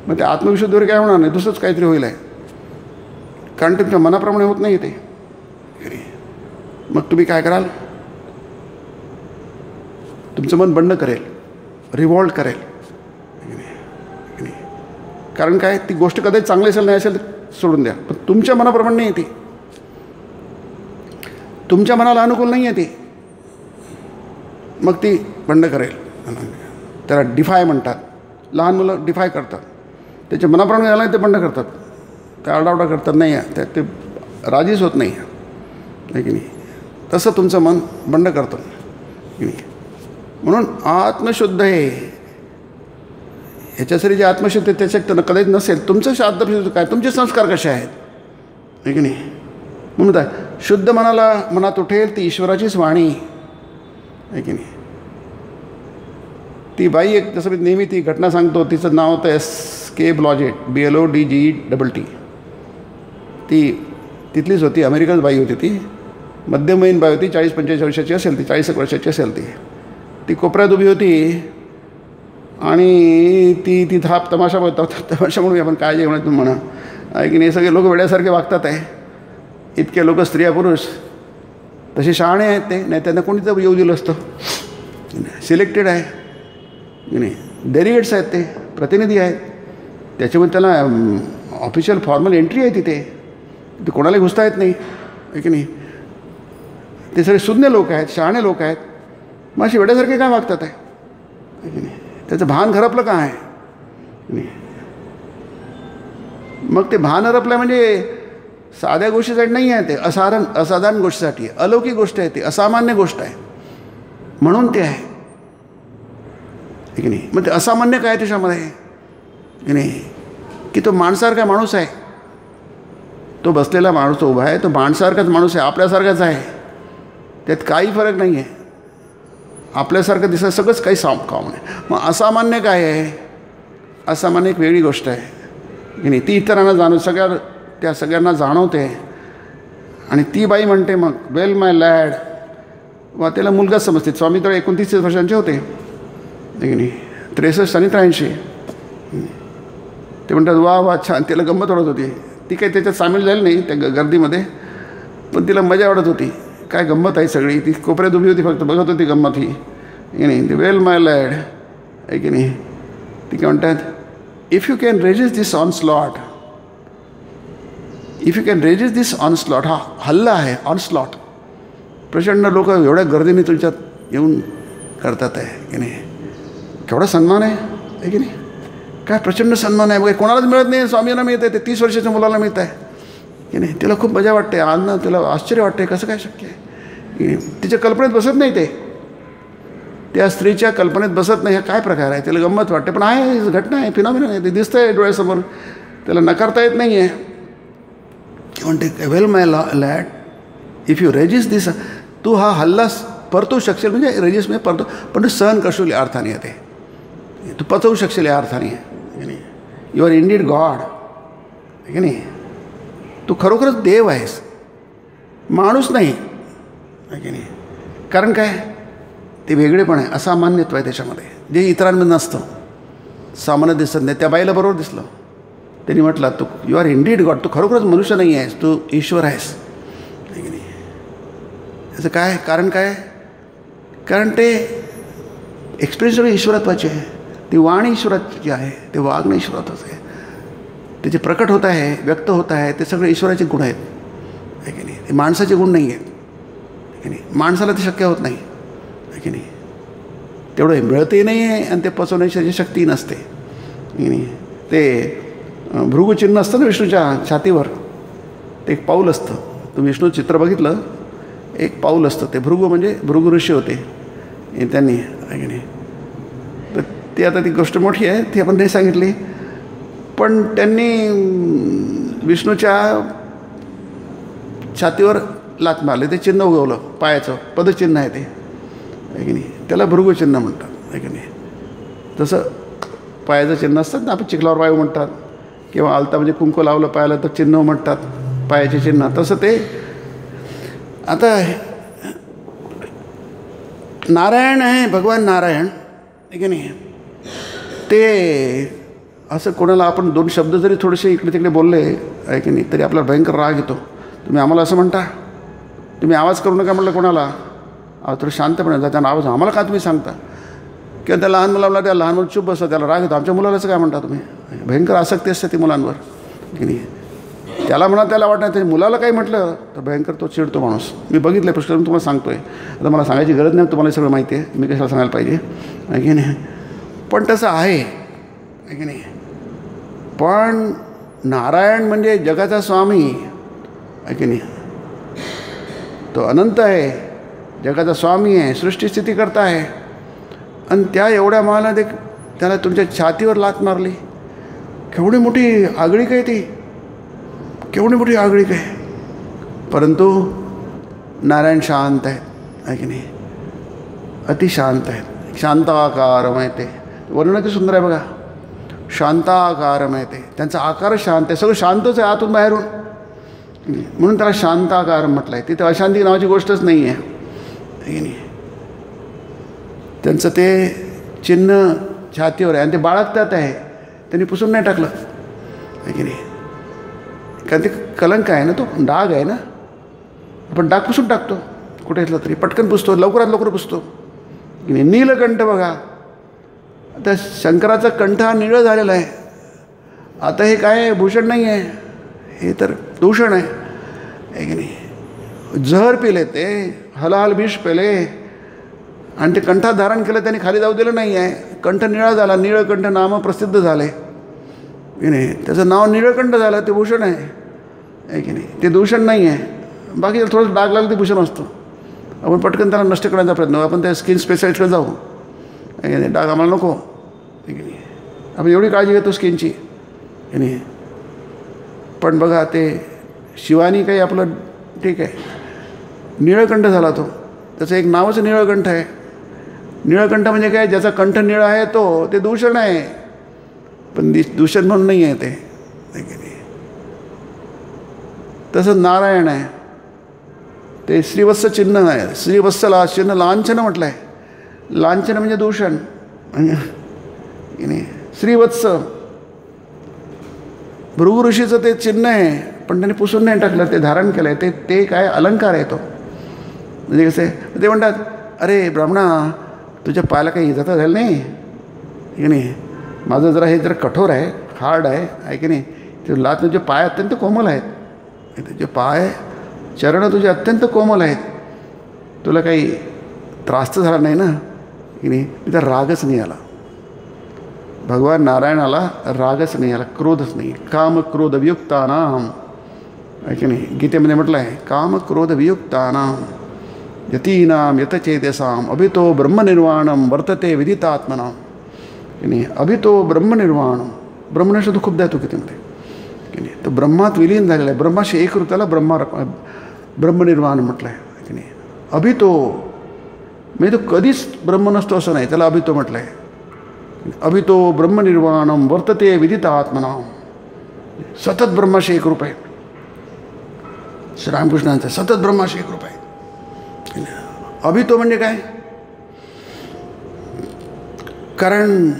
मग ते आत्मविशुद्धीवर काय होणार नाही, दुसरंच काहीतरी होईल आहे, कारण तुमच्या मनाप्रमाणे होत नाही ते. मग तुम्ही काय कराल, तुमचं मन बंड करेल, रिव्हॉल्ट करेल. कारण काय, ती गोष्ट कदाचित चांगली असेल नाही असेल तर सोडून द्या, पण तुमच्या मनाप्रमाणे नाही ती, तुमच्या मनाला अनुकूल नाही आहे ती, मग ती बंड करेल. त्याला डिफाय म्हणतात. लहान मुलं डिफाय करतात, त्याच्या मनाप्रमाणे झालं ते बंड करतात, ते आरडाओरडा करतात, नाही आहे ते राजीच होत नाही आहे की नाही. तसं तुमचं मन बंड करतं की नाही. म्हणून आत्मशुद्ध आहे, ह्याच्यासाठी जे आत्मशुद्ध आहे त्याच्यात कदाचित नसेल. तुमचं आत्मशुद्ध काय, तुमचे संस्कार कसे आहेत आहे की नाही. म्हणून काय, शुद्ध मनात उठेल ती ईश्वराचीच वाणी आहे की नाही. ती बाई एक, जसं मी नेहमी ती घटना सांगतो, तिचं नाव होतं S.K. ब्लॉजेट, BLODGETT. ती तिथलीच होती, अमेरिकन बाई होती ती, मध्यमवयीन बाई होती, 40-45 वर्षाची असेल ती, 40 वर्षाची असेल ती. ती कोपऱ्यात उभी होती आणि ती तिथं हा तमाशा बघता होता. तमाशा म्हणून आपण काय जे म्हणत म्हणा आहे की नाही. सगळे लोक वेड्यासारखे वागतात आहे, इतके लोक, स्त्रिया पुरुष तसे शहाणे आहेत ते, नाही त्यांना कोणी तर येऊ दिलं असतं. सिलेक्टेड आहे की नाही, डेलिगेट्स आहेत ते, प्रतिनिधी आहेत, त्याच्यामुळे त्याला ऑफिशियल फॉर्मल एंट्री आहे तिथे, ते कोणालाही घुसता येत नाही आहे की नाही. ते सगळे सुज्ञ लोक आहेत, शहाणे लोक आहेत, मग अशी वेड्यासारखे काय वागतात आहे की नाही. त्याचं भान घरपलं का आहे नाही. मग ते भान हरपलं म्हणजे साध्या गोष्टीसाठी नाही आहे, ते असाधारण गोष्टीसाठी, अलौकिक गोष्ट आहे, ती असामान्य गोष्ट आहे म्हणून ते आहे की नाही. मग ते असामान्य काय त्याच्यामध्ये की नाही, की तो माणसासारखा माणूस आहे, तो बसलेला माणूस, तो उभा आहे, तो माणसासारखाच माणूस आहे, आपल्यासारखाच आहे, त्यात काही फरक नाही आहे, आपल्यासारखं दिसत सगळंच काही काम आहे. मग असामान्य काय आहे, असामान्य एक वेगळी गोष्ट आहे की नाही. ती इतरांना त्या सगळ्यांना जाणवते. आणि ती बाई म्हणते मग, वेल माय लॅड, वा त्याला मुलगाच समजते. स्वामी तर 29 वर्षांचे होते की नाही, 63 आणि 83. ते म्हणतात वा वा छान, तिला गंमत वाटत होती. ती काही त्याच्यात सामील झाली नाही त्या गर्दीमध्ये, पण तिला मजा वाटत होती, काय गंमत आहे सगळी. ती कोपऱ्यात उभी होती, फक्त बघत होती गंमत ही की नाही. वेल माय लॅड आहे की नाही. ती काय म्हणतात, if you can resist this onslaught, if you can resist this onslaught, हा हल्ला आहे ऑनस्लॉट, प्रचंड लोक एवढ्या गर्दीने तुमच्यात येऊन करतात आहे की नाही. केवढा सन्मान आहे की नाही, काय प्रचंड सन्मान आहे. बघा कोणालाच मिळत नाही, स्वामींना मिळत आहे, ते 30 वर्षाच्या मुलाला मिळत आहे की नाही. तिला खूप मजा वाटते, आनंद, तिला आश्चर्य वाटते, कसं काय शक्य आहे. तिच्या कल्पनेत बसत नाही ते, त्या स्त्रीच्या कल्पनेत बसत नाही, हा काय प्रकार आहे. तिला गंमत वाटते, पण आहे, घटना आहे, फिनॉमिना आहे, ते दिसतं आहे डोळ्यासमोर, त्याला नकारता येत नाही आहे. म्हणते वेल माय लॅड, इफ यू रेजिस्ट दिस, तू हा हल्ला परतवू शकशील, म्हणजे रेजिस्ट म्हणजे परतो, पण तू सहन करशील या अर्थाने आहे, ते तू पचवू शकशील या अर्थाने आहे नाही. यू आर इंडीड गॉड आहे की नाही. तू खरोखरच देव आहेस, माणूस नाही आहे की नाही. कारण काय, ते वेगळेपण आहे, असामान्यत्व आहे त्याच्यामध्ये, जे इतरांमध्ये नसतं, सामान्य दिसत नाही. त्या बाईला बरोबर दिसलं, त्यांनी म्हटलं तू यू आर इंडीड गॉड, तू खरोखरच मनुष्य नाही आहेस, तू ईश्वर आहेस आहे की नाही. याचं काय कारण, काय कारण, ते एक्सपिरियन्स सगळे ईश्वरत्वाचे आहे, ती वाणी ईश्वराची आहे, ते वागणं ईश्वरातच आहे, त्याचे प्रकट होत आहे, व्यक्त होत आहे, ते सगळे ईश्वराचे गुण आहेत आहे की नाही. ते माणसाचे गुण नाही आहेत की नाही. माणसाला ते शक्य होत नाही आहे की नाही. तेवढं मिळतही नाही आहे आणि ते पचवण्याची शक्ती नसते की नाही. ते भृगुचिन्ह असतं ना विष्णूच्या छातीवर, ते एक पाऊल असतं. तुम्ही विष्णू चित्र बघितलं, एक पाऊल असतं, ते भृगू म्हणजे भृगु ऋषी होते त्यांनी आहे की नाही. तर ती आता ती गोष्ट मोठी आहे, ती आपण नाही सांगितली, पण त्यांनी विष्णूच्या छातीवर लाथ मारली, ते चिन्ह उगवलं, पायाचं पदचिन्ह आहे ते आहे की नाही. त्याला भृगुचिन्ह म्हणतात आहे की नाही. तसं पायाचं चिन्ह असतात ना, आपण चिखलावर वायू म्हणतात, किंवा आलता म्हणजे कुंकू लावलं पायाला तर चिन्ह म्हणतात पायाचे चिन्ह. तसं ते आता नारायण आहे, भगवान नारायण आहे की नाही, ते असं कोणाला आपण दोन शब्द जरी थोडेसे इकडे तिकडे बोलले आहे की नाही तरी आपल्याला भयंकर राग येतो. तुम्ही आम्हाला असं म्हणता, तुम्ही आवाज करू नका म्हटलं कोणाला, थोडं शांतपणे जा, त्यांना आवाज आम्हाला का तुम्ही सांगता, किंवा त्या लहान मुलाला त्या लहान मुलं चुप बसतं, त्याला राग येतो, आमच्या मुलाला असं काय म्हणता तुम्ही. भयंकर आसक्ती असते ती मुलांवर की नाही. त्याला म्हणा त्याला वाटणार, त्या मुलाला काही म्हटलं तर भयंकर तो चिडतो माणूस. मी बघितलं आहे पुष्कळ, तुम्हाला सांगतो आहे. आता मला सांगायची गरज नाही, तुम्हाला सगळं माहिती आहे, मी कशाला सांगायला पाहिजे आहे की नाही. पण तसं आहे की नाही. पण नारायण म्हणजे जगाचा स्वामी आहे की नाही. तो अनंत आहे, जगाचा स्वामी आहे, सृष्टीस्थिती करता आहे. आणि त्या एवढ्या मानाने त्याला तुमच्या छातीवर लाथ मारली. केवढी मोठी आगळीक आहे ती, केवढी मोठी आगळीक आहे. परंतु नारायण शांत आहेत आहे की नाही, अति शांत आहेत. शांताकारमय ते वर्णन किती सुंदर आहे बघा. शांताकारमय ते, त्यांचा आकारच शांत आहे, सगळं शांतच आहे आतून बाहेरून, म्हणून त्याला शांताकार म्हटलं आहे. तिथे अशांती नावाची गोष्टच नाही आहे की नाही. त्यांचं ते चिन्ह छातीवर आहे आणि ते बाळगतात आहे, त्यांनी पुसून नाही टाकलं आहे की नाही. कारण ते कलंक आहे ना, तो डाग आहे ना. आपण डाग पुसून टाकतो कुठे असलं तरी, पटकन पुसतो, लवकरात लवकर पुसतो की नाही. नीलकंठ बघा, आता शंकराचा कंठ हा निळं झालेला आहे. आता हे काय भूषण नाही आहे, हे तर दूषण आहे की नाही. जहर पिले ते, हलाहल विष पेले आणि ते कंठात धारण केलं, त्यांनी खाली जाऊ दिलं नाही आहे. कंठ निळा झाला, निळकंठ नाम प्रसिद्ध झाले की नाही. त्याचं नाव निळकंठ झालं, ते भूषण आहे की नाही, ते दूषण नाही आहे. बाकी थोडंसं डाग लागलं ते भूषण असतं. आपण पटकन त्याला नष्ट करण्याचा प्रयत्न, आपण त्या स्किन स्पेशलिस्टकडे जाऊ की नाही. डाग आम्हाला नको की नाही, आपण एवढी काळजी घेतो स्किनची की नाही. पण बघा ते शिवानी काही आपलं ठीक आहे, निळकंठ झाला तो, त्याचं एक नावच निळकंठ आहे. निळकंठ म्हणजे काय, ज्याचा कंठ निळा आहे तो, ते दूषण आहे. पण दूषण म्हणून नाही आहे ते की नाही. तसं नारायण आहे, ते श्रीवत्स चिन्ह आहे. श्रीवत्सला चिन्ह लांछन म्हटलं आहे. लांछन म्हणजे दूषण की नाही. श्रीवत्स भृगु ऋषीचं ते चिन्ह आहे, पण त्यांनी पुसून नाही टाकलं, ते धारण केलं आहे. ते काय अलंकार आहे तो. म्हणजे कसं आहे, ते म्हणतात अरे ब्राह्मणा तुझ्या पायाला काही इजा झालं नाही की नाही. माझं जरा हे जरा कठोर आहे, हार्ड आहे की नाही. ते लात तुझे पाय अत्यंत कोमल आहेत, तुझे पाय चरण तुझे अत्यंत कोमल आहेत, तुला काही त्रास तर झाला नाही ना की नाही. तिथं रागच नाही आला. भगवान नारायणाला रागच नाही आला, क्रोधच नाही. काम क्रोध वियुक्तानाम आहे की नाही. गीतेमध्ये म्हटलं आहे, काम क्रोध वियुक्तानाम यतीनाम यतचेतसाम अभितो ब्रह्मनिर्वाणम वर्तते विदितात्मनाम की नाही. अभितो ब्रह्मनिर्वाणम, ब्रह्मनिर्वाण खूप द्या तो गीतेमध्ये की नाही. तर ब्रह्मात विलीन झालेला आहे, ब्रह्माशी एक त्याला ब्रह्मनिर्वाण म्हटलं आहे की नाही. अभितो म्हणजे तो कधीच ब्रह्म नसतो असं नाही, त्याला अभितो म्हटलं आहे. अभितो ब्रह्मनिर्वाणम वर्तते विदितात्मनाम, सतत ब्रह्माशी एक रूप आहे. श्रीरामकृष्णांचं सतत ब्रह्माशी एक रूप आहे. अभितो म्हणजे काय, कारण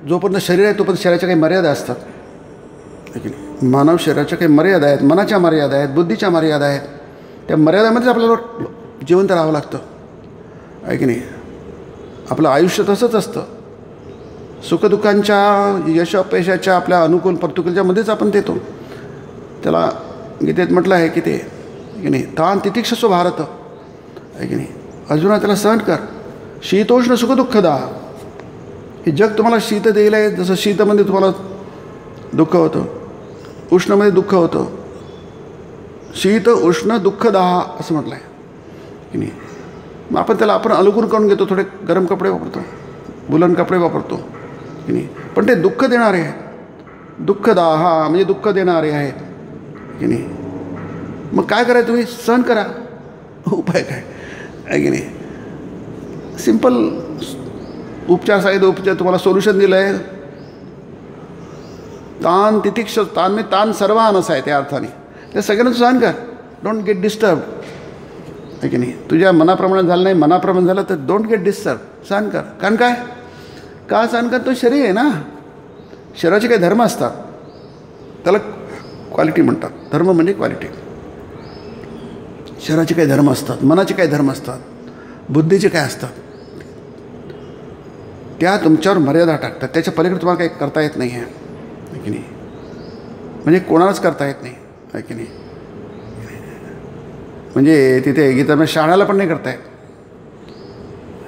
जोपर्यंत शरीर आहे तोपर्यंत शरीराच्या काही मर्यादा असतात की नाही. मानव शरीराच्या काही मर्यादा आहेत, मनाच्या मर्यादा आहेत, बुद्धीच्या मर्यादा आहेत. त्या मर्यादामध्येच आपल्याला जिवंत राहावं लागतं आहे की नाही. आपलं आयुष्य तसंच असतं, सुखदुःखांच्या यश अपयशाच्या आपल्या अनुकूल प्रतिकूलच्या मध्येच आपण देतो. त्याला गीतेत म्हटलं आहे की ते की नाही, तान तितिक्षसो भारत आहे की नाही. अर्जुना त्याला सहन कर. शीतोष्ण सुखदुःखदा, हे जग तुम्हाला शीत देईल आहे. जसं शीतमध्ये तुम्हाला दुःख होतं, उष्णमध्ये दुःख होतं. शीत उष्ण दुःखदाह असं म्हटलं आहे की नाही. मग आपण त्याला अनुकूल करून घेतो, थोडे गरम कपडे वापरतो, बुलन कपडे वापरतो की नाही. पण ते दुःख देणारे आहेत, दुःखदाह म्हणजे दुःख देणारे आहेत की नाही. मग काय करायचं, तुम्ही सहन करा. उपाय काय आहे की नाही. सिंपल उपचार सांगितलं, उपचार तुम्हाला सोल्युशन दिलं आहे. तान तितिक्ष, तान म्हणजे तान सर्वानच आहे त्या अर्थाने. त्या सगळ्यांना सहन कर. डोंट गेट डिस्टर्ब, आहे की नाही. तुझ्या मनाप्रमाणे झालं नाही, मनाप्रमाणे झालं तर डोंट गेट डिस्टर्ब, सहन कर. कारण काय का सहन कर? तो शरीर आहे ना. शरीराचे काही धर्म असतात, त्याला क्वालिटी म्हणतात. धर्म म्हणजे क्वालिटी. शरीराचे काही धर्म असतात, मनाचे काही धर्म असतात, बुद्धीचे काय असतात. त्या तुमच्यावर मर्यादा टाकतात. त्याच्या पलीकडे तुम्हाला काही करता येत नाही आहे की नाही. म्हणजे कोणालाच करता येत नाही, आहे की नाही. म्हणजे तिथे गीतेमध्ये शहाण्याला पण नाही करता येत,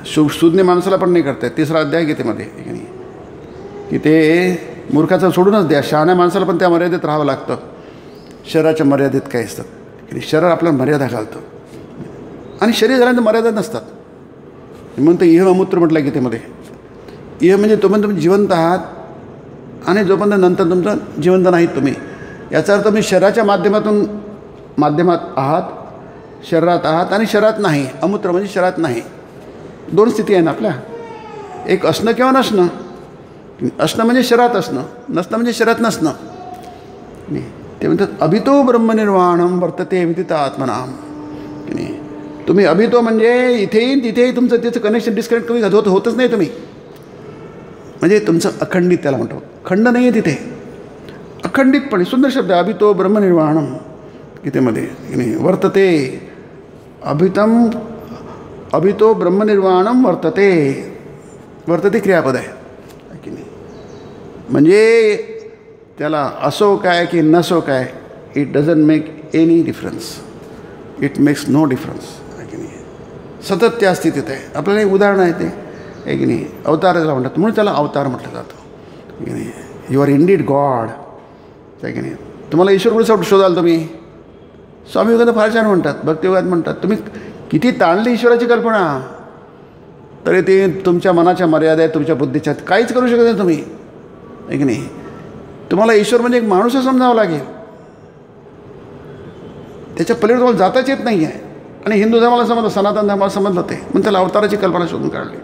सुज्ञ माणसाला पण नाही करता येत. 3रा अध्याय गीतेमध्ये, आहे की नाही, की ते मूर्खाचं सोडूनच द्या, शहाण्या माणसाला पण त्या मर्यादेत राहावं लागतं. शरीराच्या मर्यादेत काय असतात की शरीर आपल्याला मर्यादा घालतं. आणि शरीर झाल्यानंतर मर्यादा नसतात. म्हणून तर इह अमूत्र म्हटलं आहे गीतेमध्ये. इह म्हणजे तोपर्यंत तुम्ही जिवंत आहात, आणि जोपर्यंत नंतर तुमचं जिवंत नाहीत तुम्ही. याचा अर्थ तुम्ही शरीराच्या माध्यमात आहात, शरीरात आहात आणि शरीरात नाही. अमूत्र म्हणजे शरीरात नाही. 2 स्थिती आहे ना आपल्या. एक असणं किंवा नसणं. असणं म्हणजे शरीरात असणं, नसणं म्हणजे शरीरात नसणं. नाही ते म्हणतात अभितो ब्रह्मनिर्वाणम वर्तते विदित आत्मनाम, की नाही. तुम्ही अभितो म्हणजे इथेही तिथेही तुमचं त्याचं कनेक्शन डिस्कनेक्ट कमी होतच नाही तुम्ही. म्हणजे तुमचं अखंडित त्याला म्हणतो. खंड नाही आहे तिथे, अखंडितपणे. सुंदर शब्द आहे अभितो ब्रह्मनिर्वाणम गीतेमध्ये, की नाही. वर्तते अभितो ब्रह्मनिर्वाणम वर्तते. वर्तते क्रियापद आहे की नाही. म्हणजे त्याला असो काय की नसो काय, it doesn't make any difference. It makes no difference, आहे की नाही. सतत त्या स्थितीत आहे. आपल्याला एक उदाहरण आहे ते, आहे की नाही. अवताराला म्हणतात, म्हणून त्याला अवतार म्हटलं जातं, की नाही. यू आर इंडीड गॉड, आहे की नाही. तुम्हाला ईश्वर कुठे शोधाल तुम्ही? स्वामी विवेकानंद फार छान म्हणतात, भक्तियोगात म्हणतात, तुम्ही किती ताणली ईश्वराची कल्पना तरी ते तुमच्या मनाच्या मर्यादा आहेत, तुमच्या बुद्धीच्या काहीच करू शकत नाही तुम्ही, आहे की नाही. तुम्हाला ईश्वर म्हणजे एक माणूस समजावं लागेल. त्याच्या पलीकडे तुम्हाला जाताच येत नाही आहे. आणि हिंदू धर्माला समजलं, सनातन धर्माला समजलं ते, म्हणून त्याला अवताराची कल्पना शोधून काढली.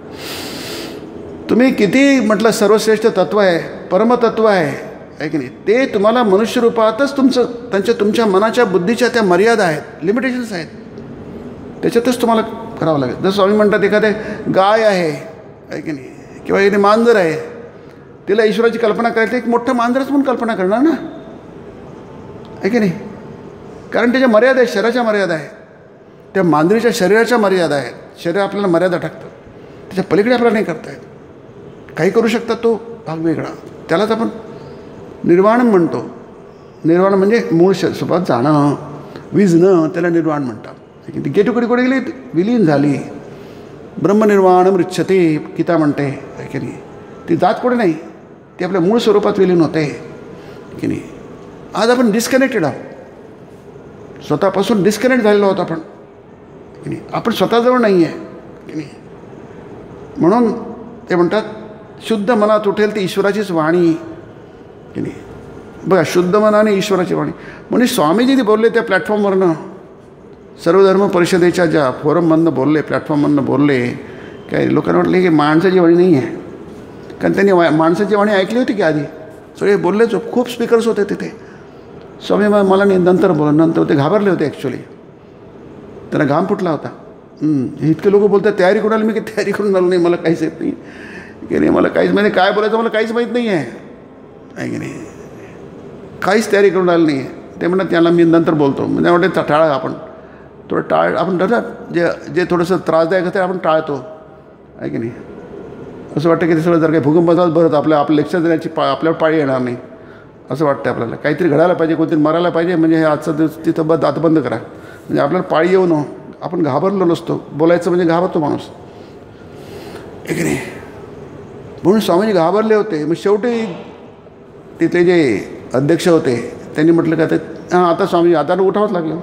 तुम्ही किती म्हटलं सर्वश्रेष्ठ तत्व आहे, परमतत्व आहे की नाही, ते तुम्हाला मनुष्य रूपातच तुमच्या मनाच्या बुद्धीच्या त्या मर्यादा आहेत, लिमिटेशन्स आहेत, त्याच्यातच तुम्हाला करावं लागेल. जसं स्वामी म्हणतात एखादे गाय आहे की नाही, किंवा एखादी मांजर आहे, तिला ईश्वराची कल्पना करायची, एक मोठं मांजरच म्हणून कल्पना करणार ना, आहे की नाही. कारण त्याच्या मर्यादा आहेत, शरीराच्या मर्यादा आहेत, त्या मांजरीच्या शरीराच्या मर्यादा आहेत. शरीर आपल्याला मर्यादा टाकतं, त्याच्या पलीकडे आपल्याला नाही करता येत. काही करू शकतात, तो भाग वेगळा. त्यालाच आपण निर्वाण म्हणतो. निर्वाण म्हणजे मूळ स्वभावात जाणं, विजणं, त्याला निर्वाण म्हणतात. ती गेटुकडे कुठे गेली, विलीन झाली. ब्रह्मनिर्वाण मृच्छते गीता म्हणते, आहे की नाही. ती जात कुठे नाही, ती आपल्या मूळ स्वरूपात विलीन होते, की नाही. आज आपण डिस्कनेक्टेड आहोत, स्वतःपासून डिस्कनेक्ट झालेलो आहोत आपण, की नाही. आपण स्वतःजवळ नाही आहे, की नाही. म्हणून ते म्हणतात शुद्ध मनात उठेल ती ईश्वराचीच वाणी, की नाही. बघा, शुद्ध मनाने ईश्वराची वाणी. म्हणजे स्वामीजी ते बोलले त्या प्लॅटफॉर्मवरनं, सर्वधर्म परिषदेच्या ज्या फोरममधनं बोलले, प्लॅटफॉर्ममधनं बोलले, काही लोकांना वाटले की माणसाची वाणी नाही आहे. कारण त्यांनी माणसाची वाणी ऐकली होती की आधी, सगळे बोललेच, खूप स्पीकर्स होते तिथे. स्वामी मला नाही, नंतर बोला, नंतर ते घाबरले होते ॲक्च्युली, त्यांना घाम फुटला होता. इतके लोक बोलतात तयारी करून आली, मी की तयारी करून आलो नाही, मला काहीच येत नाही, की नाही, मला काहीच म्हणजे काय बोलायचं मला काहीच माहीत नाही आहे की नाही, काहीच तयारी करून आलं नाही आहे. ते म्हणतात त्याला मी नंतर बोलतो, म्हणजे वाटतं टाळा आपण, थोडं आपण ठरतात जे थोडंसं त्रासदायक असतं आपण टाळतो, आहे की नाही. असं वाटतं की ते सगळं जर काही भूकंप झाला बरं आपलं लेक्चर देण्याची आपल्यावर पाळी येणार नाही, असं वाटतं आपल्याला. काहीतरी घडायला पाहिजे, कोणतरी मरायला पाहिजे, म्हणजे हे आजचा दिवस तिथं आता बंद करा, म्हणजे आपल्याला पाळी येऊ नो. आपण घाबरलो नसतो, बोलायचं म्हणजे घाबरतो माणूस, आहे की नाही. म्हणून स्वामीजी घाबरले होते. मग शेवटी तिथले जे अध्यक्ष होते त्यांनी म्हटलं का ते आता स्वामी आता उठावंच लागलं.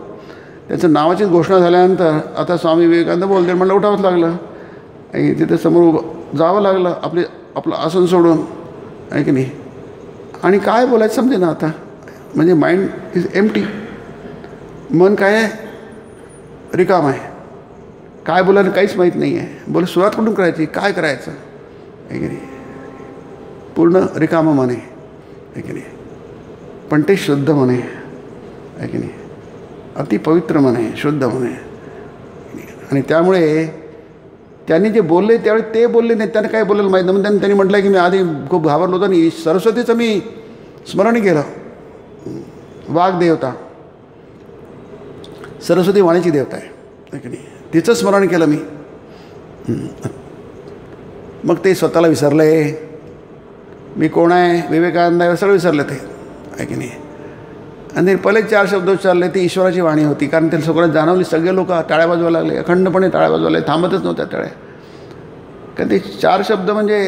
त्याचं नावाची घोषणा झाल्यानंतर आता स्वामी विवेकानंद बोलते, म्हणलं उठावंच लागलं. तिथे समोर जावं लागलं आपलं आसन सोडून, आहे की नाही. आणि काय बोलायचं समजे ना आता, म्हणजे माइंड इज एम्प्टी, मन काय आहे, रिकाम आहे. काय बोलायला काहीच माहीत नाही आहे. बोला सुरुवात कुठून करायची, काय करायचं, आहे की नाही. पूर्ण रिकामं मन आहे की नाही, पण ते शुद्ध मन आहे की नाही. अति पवित्र मन आहे, शुद्ध मन आहे. आणि त्यामुळे त्यांनी जे बोलले त्यावेळी ते बोलले नाही, त्यांना काय बोलायला माहीत नाही. म्हणून त्यांनी म्हटलं की मी आधी खूप घाबरलो होतो आणि सरस्वतीचं मी स्मरण केलं. वाग्देवता सरस्वती वाणीची देवता आहे की नाही, तिचं स्मरण केलं मी. मग ते स्वतःला विसरले, मी कोण आहे, विवेकानंद आहे, सगळं विसरले ते आहे की नाही. आणि पहिले 4 शब्द उच्चारले, ती ईश्वराची वाणी होती. कारण ते सगळं जाणवली, सगळे लोक टाळ्या वाजवायला लागले, अखंडपणे टाळ्या वाजवायला, थांबतच नव्हत्या टाळ्या. कारण ते 4 शब्द म्हणजे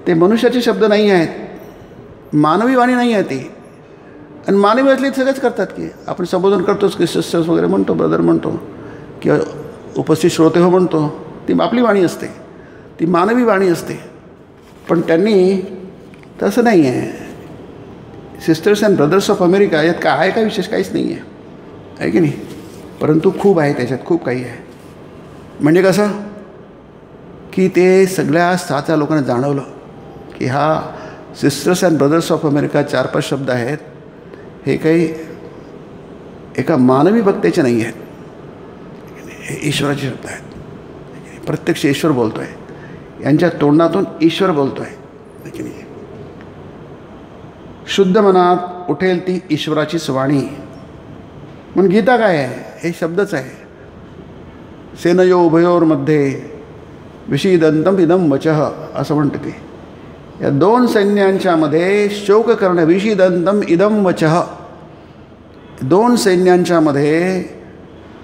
ते मनुष्याचे शब्द नाही आहेत, मानवी वाणी नाही आहे ती. आणि मानवी असले सगळेच करतात की आपण संबोधन करतोच की सिस्टर्स वगैरे म्हणतो, ब्रदर म्हणतो किंवा उपस्थित श्रोते हो म्हणतो, ती आपली वाणी असते, ती मानवी वाणी असते. पण त्यांनी तसं नाही आहे. Sisters and brothers of America यात काय आहे, काय विशेष काहीच नाही आहे की नाही. परंतु खूप आहे त्याच्यात, खूप काही आहे. म्हणजे कसं की ते सगळ्या 6 लोकांना जाणवलं की हा sisters and brothers of America 4-5 शब्द आहेत, हे काही एका मानवी वक्त्याचे नाही आहेत, हे ईश्वराचे शब्द आहेत. प्रत्यक्ष ईश्वर बोलतो आहे, यांच्या तोंडातून ईश्वर बोलतो आहे की नाही. शुद्ध मनात उठेल ती ईश्वराचीच वाणी. म्हणून गीता काय आहे, हे शब्दच आहे. सेनयो उभयोर्मध्ये विषीदंतम इदम वचः असं म्हणते ते. या 2 सैन्यांच्यामध्ये शोक करणं, विषीदंतम इदम वचः, 2 सैन्यांच्यामध्ये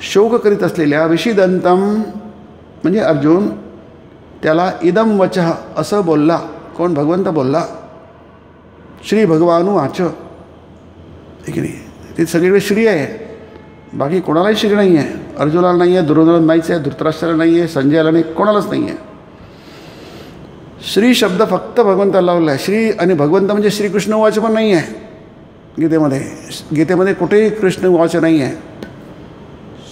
शोक करीत असलेल्या विषीदंतम म्हणजे अर्जुन, त्याला इदम वचः असं बोलला. कोण? भगवंत बोलला. श्री भगवानु वाच की नाही. ते सगळीकडे श्री आहे, बाकी कोणालाही श्री नाही आहे. अर्जुनाला नाही आहे, दुर्योधनाला नाहीच आहे, धृतराष्ट्राला नाही आहे, संजयाला नाही, कोणालाच नाही आहे. श्री शब्द फक्त भगवंताला लावला आहे. श्री आणि भगवंत म्हणजे श्रीकृष्ण वाच पण नाही आहे गीतेमध्ये. गीतेमध्ये कुठेही कृष्ण वाच नाही आहे,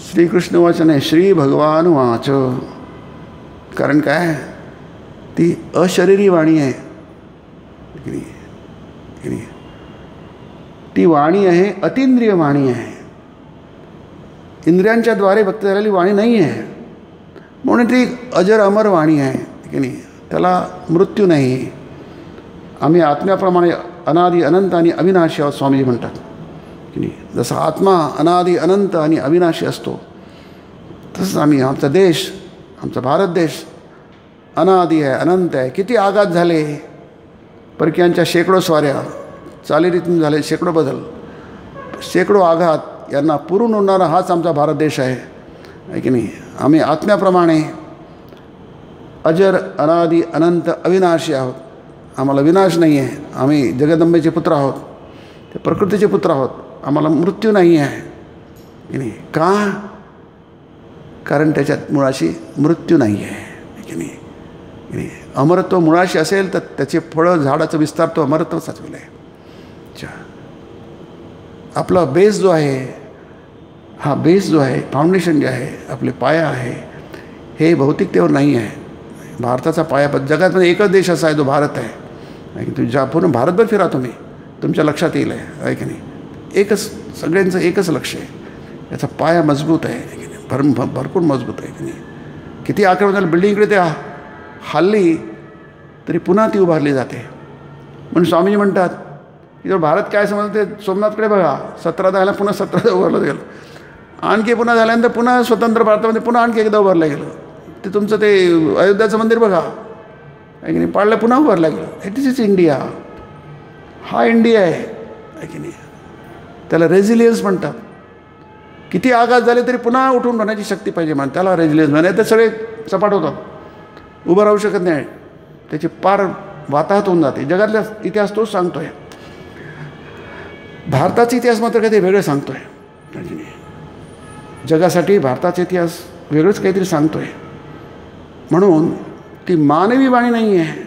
श्रीकृष्ण वाच नाही, श्री भगवान वाच. कारण काय, ती अशरीरी वाणी आहे की नाही. ती वाणी आहे, अतिंद्रिय वाणी आहे, इंद्रियांच्या द्वारे व्यक्त झालेली वाणी नाही आहे. म्हणून ती अजर अमर वाणी आहे की नाही. त्याला मृत्यू नाही. आम्ही आत्म्याप्रमाणे अनादि अनंत आणि अविनाशी आहोत, स्वामीजी म्हणतात की नाही. जसा आत्मा अनादि अनंत आणि अविनाशी असतो, तसंच आम्ही, आमचा देश, आमचा भारत देश अनादि आहे, अनंत आहे. किती आघात झाले, परकीयांच्या शेकडो स्वाऱ्या, चालीरीतीतून झाले शेकडो बदल, शेकडो आघात, यांना पुरून उडणारा हाच आमचा भारत देश आहे की नाही. आम्ही आत्म्याप्रमाणे अजर अनादि अनंत अविनाशी आहोत. आम्हाला विनाश नाही आहे. आम्ही जगदंबेचे पुत्र आहोत, ते प्रकृतीचे पुत्र आहोत. आम्हाला मृत्यू नाही आहे की नाही. का? कारण त्याच्यात मुळाशी मृत्यू नाही आहे की नाही. अमरत्व मुळाशी असेल तर त्याचे फळं, झाडाचं विस्तार तो अमरत्व साचवलं आहे. आपला बेस जो आहे, हा बेस जो आहे, फाउंडेशन जे आहे, आपले पाया आहे, हे भौतिकतेवर नाही आहे. भारताचा पाया, जगातमध्ये एकच देश असा आहे जो भारत आहे. तुम्ही पूर्ण भारतभर फिरा तुम्ही, तुमच्या लक्षात येईल आहे की नाही. एकच, सगळ्यांचं एकच लक्ष आहे. याचा पाया मजबूत आहे की नाही, भरपूर मजबूत आहे की नाही. किती आक्रमण झालं, बिल्डिंगकडे ते हल्ली तरी पुन्हा ती उभारली जाते. म्हणून स्वामीजी म्हणतात की जर भारत काय समजतं, ते सोमनाथकडे बघा, 17 झाला पुन्हा 17 उभारलं गेलं, आणखी पुन्हा झाल्यानंतर पुन्हा स्वतंत्र भारतामध्ये पुन्हा आणखी एकदा उभारलं गेलं. ते तुमचं ते अयोध्याचं मंदिर बघा आहे की नाही, पाडलं पुन्हा उभारलं गेलं. It is India. हा इंडिया आहे की नाही. त्याला रेझिलियन्स म्हणतात. किती आघात झाले तरी पुन्हा उठून राहण्याची शक्ती पाहिजे म्हणतात, त्याला रेझिलियन्स म्हणतात. तर सगळे सपाट होतात, उभं राहू शकत नाही, त्याची पार वाताहत होऊन जाते. जगातला इतिहास तोच सांगतो आहे. भारताचा इतिहास मात्र काहीतरी वेगळं सांगतो आहे. जगासाठी भारताचा इतिहास वेगळंच काहीतरी सांगतो आहे. म्हणून ती मानवी वाणी नाही आहे.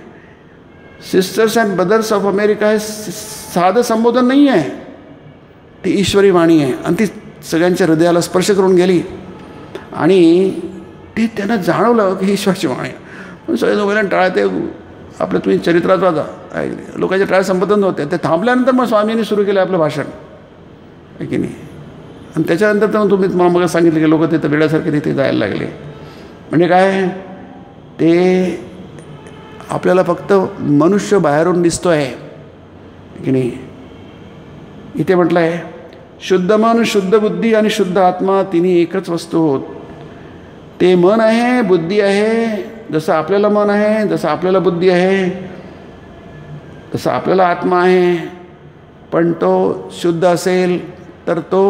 Sisters and brothers of America हे साधं संबोधन नाही आहे, ती ईश्वरी वाणी आहे. आणि ती सगळ्यांच्या हृदयाला स्पर्श करून गेली आणि ते त्यांना जाणवलं की ही ईश्वराची वाणी आहे. पण सगळे लोकांना टाळते. आपलं तुम्ही चरित्रात वाचा, लोकांच्या टाळ्या संबोधन होते. ते थांबल्यानंतर मग स्वामींनी सुरू केलं आपलं भाषण आहे की नाही. आणि त्याच्यानंतर तर तुम्ही मला मग सांगितलं की लोक तिथं वेड्यासारखे तिथे जायला लागले. म्हणजे काय, ते आपल्याला फक्त मनुष्य बाहेरून दिसतो आहे की नाही. इथे म्हटलं आहे शुद्ध मन, शुद्ध बुद्धी आणि शुद्ध आत्मा तिन्ही एकच वस्तू होत. ते मन आहे, बुद्धी आहे, जसं आपल्याला मन आहे, जसं आपल्याला बुद्धी आहे, तसं आपल्याला आत्मा आहे. पण तो शुद्ध असेल तर तो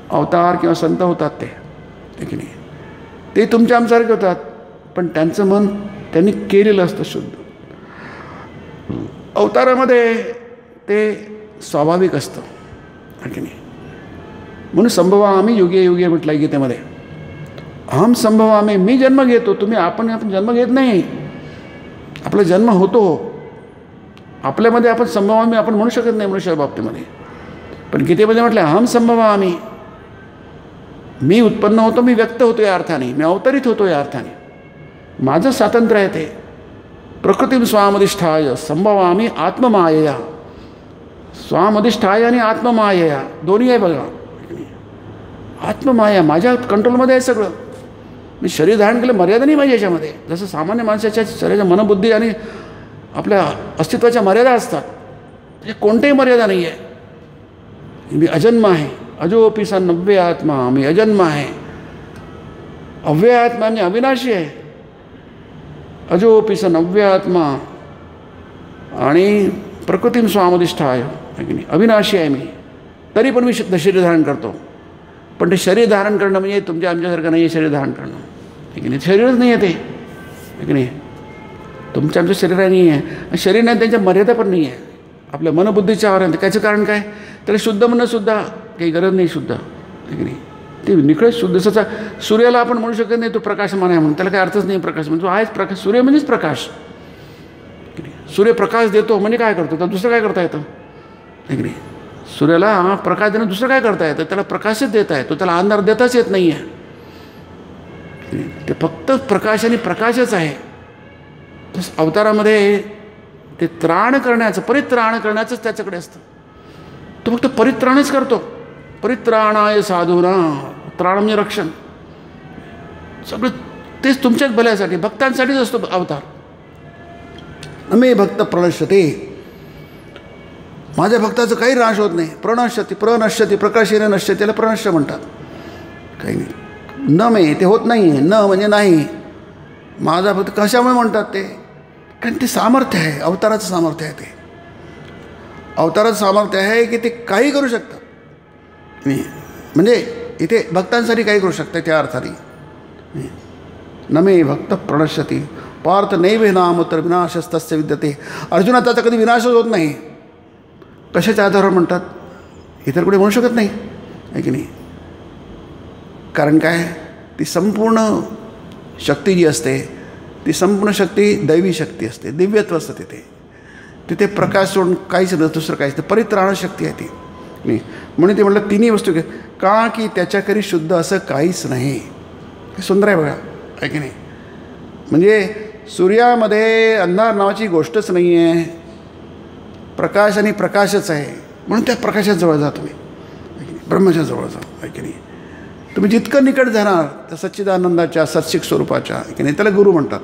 अवतार किंवा संत होतात ते की नाही. ते तुमच्या आमच्यासारखे होतात, पण त्यांचं मन त्यांनी केलेलं असतं शुद्ध. अवतारामध्ये ते स्वाभाविक असतं की नाही. म्हणून संभवामी युगे युगे म्हटलं आहे गीतेमध्ये. अहम संभवामी, मी जन्म घेतो, तुम्ही आपण जन्म घेत नाही. आपला जन्म होतो आपल्यामध्ये, आपण संभवामी आपण म्हणू शकत नाही मनुष्य बाबतीमध्ये. पण गीतेमध्ये म्हटलं अहम संभवामी, मी उत्पन्न होतो, मी व्यक्त होतो या अर्थाने, मी अवतरित होतो या अर्थाने. माझं स्वातंत्र्य आहे ते. प्रकृतीम स्वामधिष्ठाय संभवामी आत्ममायया. स्वामधिष्ठाय आणि आत्ममायया दोन्ही आहे बघा. आत्ममाया माझ्या कंट्रोलमध्ये आहे सगळं. मी शरीर धारण केलं, मर्यादा नाही माझ्या याच्यामध्ये. जसं सामान्य माणसाच्या शरीराच्या मनबुद्धी आणि आपल्या अस्तित्वाच्या मर्यादा असतात, म्हणजे कोणत्याही मर्यादा नाही आहे. मी अजन्म आहे, अजोपी सा नव्य आत्मा, मी अजन्म आहे. अव्यय आत्मा म्हणजे अविनाशी आहे. अजोपी सा नव्य आत्मा आणि प्रकृतीम स्वामधिष्ठाय, अविनाशी आहे मी. तरी पण मी शरीर धारण करतो. पण ते शरीर धारण करणं म्हणजे तुमच्या आमच्यासारखं नाही आहे. शरीर धारण करणं की नाही, शरीरच नाही आहे ते की नाही. तुमच्या आमच्या शरीर नाही आहे. शरीर नाही, त्यांच्या मर्यादा पण नाही आहे. आपल्या मनबुद्धीच्या आवर. त्याचं कारण काय, त्याला शुद्ध म्हणणंसुद्धा काही गरज नाही शुद्ध की नाही. ते निखळच शुद्ध. जसं सूर्याला आपण म्हणू शकत नाही तो प्रकाशमान आहे म्हणून, त्याला काही अर्थच नाही प्रकाश म्हणजे. तो आहेच प्रकाश. सूर्य म्हणजेच प्रकाश की नाही. सूर्य प्रकाश देतो म्हणजे काय करतो, तर दुसरं काय करता येतं की नाही. सूर्याला प्रकाश देणं दुसरं काय करता येतं, त्याला प्रकाशच देता येतो, त्याला अंधार देताच येत नाही आहे. ते फक्त प्रकाश आणि प्रकाशच आहे. तसं अवतारामध्ये ते त्राण करण्याचं, परित्राण करण्याचंच त्याच्याकडे असतं. तो फक्त परित्राणच करतो. परित्राणाय साधूना, त्राण म्हणजे रक्षण. सगळं तेच तुमच्याच भल्यासाठी, भक्तांसाठीच असतो अवतार. नमे भक्त प्रणश्यते, माझ्या भक्ताचं काही नाश होत नाही. प्रणश्यती प्रकाशेने नश्यते, त्याला प्रणश्य म्हणतात. काही नाही. न मे ते होत नाही. न म्हणजे नाही. माझा भक्त कशामुळे म्हणतात ते, कारण ते सामर्थ्य आहे, अवताराचं सामर्थ्य आहे. ते अवताराचं सामर्थ्य आहे की ते काही करू शकतात. म्हणजे इथे भक्तांसाठी काही करू शकतात त्या अर्थाने. न मे भक्त प्रणश्यती पार्थ नैव नाम तर विनाशस्तस्य विद्यते. अर्जुना त्याचा कधी विनाशच होत नाही. कशाच्या आधारावर म्हणतात, इतर कुठे म्हणू शकत नाही आहे की नाही. कारण काय, ती संपूर्ण शक्ती जी असते ती संपूर्ण शक्ती दैवी शक्ती असते, दिव्यत्व असतं तिथे. तिथे प्रकाश सोडून काहीच नाही, दुसरं काहीच नाही. परित्राण शक्ती आहे ती नाही. म्हणून ते म्हटलं तिन्ही वस्तू का, की त्याच्याकरी शुद्ध असं काहीच नाही. हे सुंदर आहे बघा आहे की नाही. म्हणजे सूर्यामध्ये अंधार नावाची गोष्टच नाही आहे. प्रकाश आणि प्रकाशच आहे. म्हणून त्या प्रकाशाजवळ जा तुम्ही, ब्रह्माच्या जवळ जा आहे की नाही. तुम्ही जितकं निकट जाणार त्या सच्चिदानंदाच्या सत्शिक स्वरूपाच्या की नाही, त्याला गुरु म्हणतात.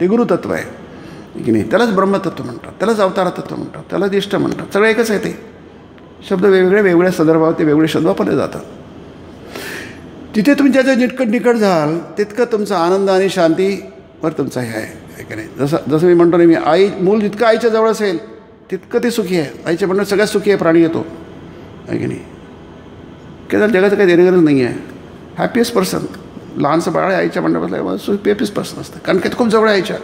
ते गुरुतत्व आहे की नाही. त्यालाच ब्रह्मतत्व म्हणतात, त्यालाच अवतारतत्व म्हणतात, त्यालाच इष्ट म्हणतात. सगळं एकच आहे. ते शब्द वेगवेगळे, वेगवेगळ्या संदर्भावर ते वेगळे शब्द वापरले जातात. तिथे तुम्ही त्याचं जितकं निकट जाल तितकं तुमचा आनंद आणि शांतीवर तुमचा हे आहे की नाही. जसं मी म्हणतो नाही, मी आई मूल जितकं आईच्या जवळ असेल तितकं ते सुखी आहे. आईच्या म्हणणं सगळ्यात सुखी आहे प्राणी येतो आहे की नाही. की त्याला जगाचं काही देणं गरज नाही आहे. हॅपीएस्ट पर्सन लहानसं बाळ आहे आईच्या म्हणण्याबद्दल हॅपीएस्ट पर्सन असतं. कारण की खूप जवळ आहे आईच्या.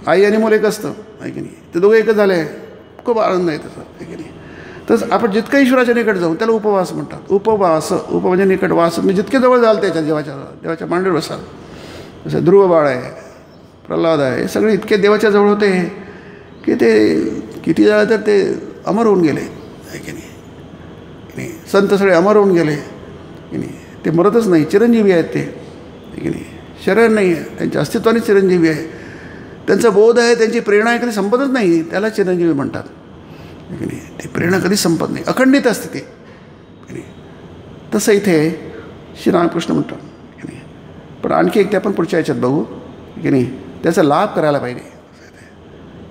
आई आणि मूल एक असतं आहे की नाही. ते दोघं एकच झाले, खूप आनंद आहे त्याचा आहे की नाही. तसं आपण जितकं ईश्वराच्या निकट जाऊ त्याला उपवास म्हणतात. उपवास, म्हणजे निकट वास. म्हणजे जितके जवळ जाल त्याच्या देवाच्या मांडीवर बसाल. जसं ध्रुव बाळ आहे, प्रल्हाद आहे, हे सगळे इतके देवाच्या जवळ होते की ते किती झालं तर ते अमर होऊन गेले आहे की नाही. संत सगळे अमर होऊन गेले की नाही. ते मरतच नाही, चिरंजीवी आहेत ते की नाही. शरीर नाही आहे, त्यांच्या अस्तित्वाने चिरंजीवी आहे. त्यांचा बोध आहे, त्यांची प्रेरणा आहे, कधी संपतच नाही, त्याला चिरंजीवी म्हणतात की नाही. ती प्रेरणा कधी संपत नाही, अखंडित असते ते. तसं इथे श्रीरामकृष्ण म्हणतात की नाही. पण आणखी एक ते आपण पुढच्या याच्यात बघू की नाही, त्याचा लाभ करायला पाहिजे,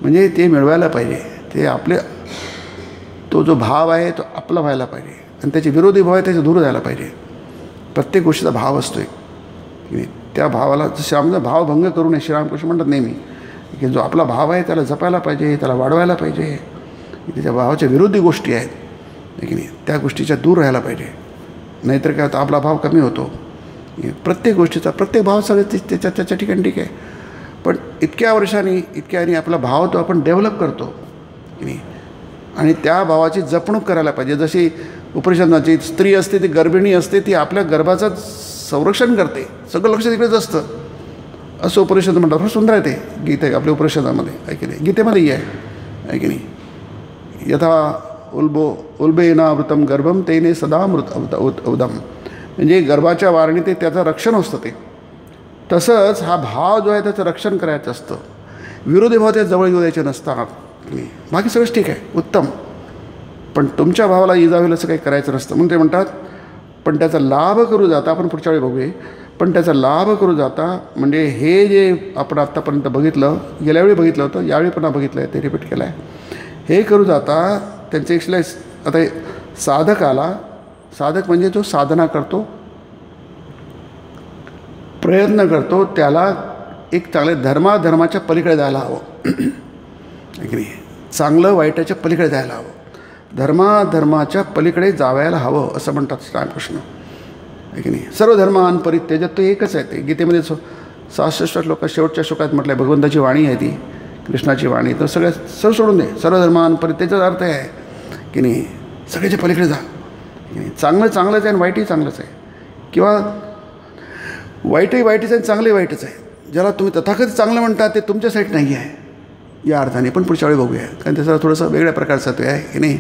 म्हणजे ते मिळवायला पाहिजे. ते आपले तो जो भाव आहे तो आपला व्हायला पाहिजे आणि त्याचे विरोधी भाव आहे त्याचे दूर जायला पाहिजे. प्रत्येक गोष्टीचा भाव असतो की नाही, त्या भावाला जसं आमचा भावभंग करू नये श्रीरामकृष्ण म्हणतात नेहमी की जो आपला भाव आहे त्याला जपायला पाहिजे, त्याला वाढवायला पाहिजे. त्याच्या भावाच्या विरोधी गोष्टी आहेत की नाही, त्या गोष्टीच्या दूर राहायला पाहिजे. नाहीतर काय होतं, आपला भाव कमी होतो. प्रत्येक गोष्टीचा प्रत्येक भाव सगळं त्याच्या ठिकाणी ठीक आहे, पण इतक्या वर्षांनी इतक्यानी आपला भाव तो आपण डेव्हलप करतो की नाही, आणि त्या भावाची जपणूक करायला पाहिजे. जशी उपनिषदाची स्त्री असते, ती गर्भिणी असते, ती आपल्या गर्भाचं संरक्षण करते, सगळं लक्ष तिकडेच असतं असं उपनिषद म्हणतात. फार सुंदर आहे ते गीते आपल्या उपनिषदामध्ये आहे की नाही, गीतेमध्येही आहे की नाही. यथा उल्बेनावृतम गर्भम तेने सदा मृत उदम, म्हणजे गर्भाच्या वारणी ते त्याचं रक्षण असतं. ते तसंच हा भाव जो आहे त्याचं रक्षण करायचं असतं. विरोधी भाव त्या जवळ येऊ द्यायचे नसतात की नाही. बाकी सगळंच ठीक आहे, उत्तम, पण तुमच्या भावाला इजा होईल असं काही करायचं नसतं. म्हणून ते म्हणतात पण त्याचा लाभ करू जाता, आपण पुढच्या वेळी बघूया, पण त्याचा लाभ करू जाता म्हणजे हे जे आपण आत्तापर्यंत बघितलं, गेल्या वेळी बघितलं होतं, यावेळी पुन्हा बघितलं आहे, ते रिपीट केलं आहे. हे करू जाता त्यांचे आता साधकाला, साधक म्हणजे जो साधना करतो, प्रयत्न करतो, त्याला एक चांगले धर्माच्या पलीकडे जायला हवं की नाही, चांगलं वाईटाच्या पलीकडे जायला हवं, धर्माच्या पलीकडे जावायला हवं असं म्हणतात श्रीरामकृष्ण आहे की नाही. सर्व धर्मान परित्यज्य, तो एकच आहे. ते गीतेमध्ये 66 श्लोक शेवटच्या श्लोकात म्हटलं आहे, भगवंताची वाणी आहे ती, कृष्णाची वाणी. तर सर्व सोडून दे, सर्व धर्मान परित्यज्याचा अर्थ आहे की नाही, सगळ्याच्या पलीकडे जा की नाही. चांगलंच आहे आणि वाईटही चांगलंच आहे, किंवा वाईटही वाईटच आहे आणि चांगलंही वाईटच आहे. ज्याला तुम्ही तथाकथित चांगलं म्हणता ते तुमच्यासाठी नाही आहे या अर्थाने, पण पुढच्या वेळी बघूया, कारण ते जरा थोडंसं वेगळ्या प्रकारचं ते आहे की नाही,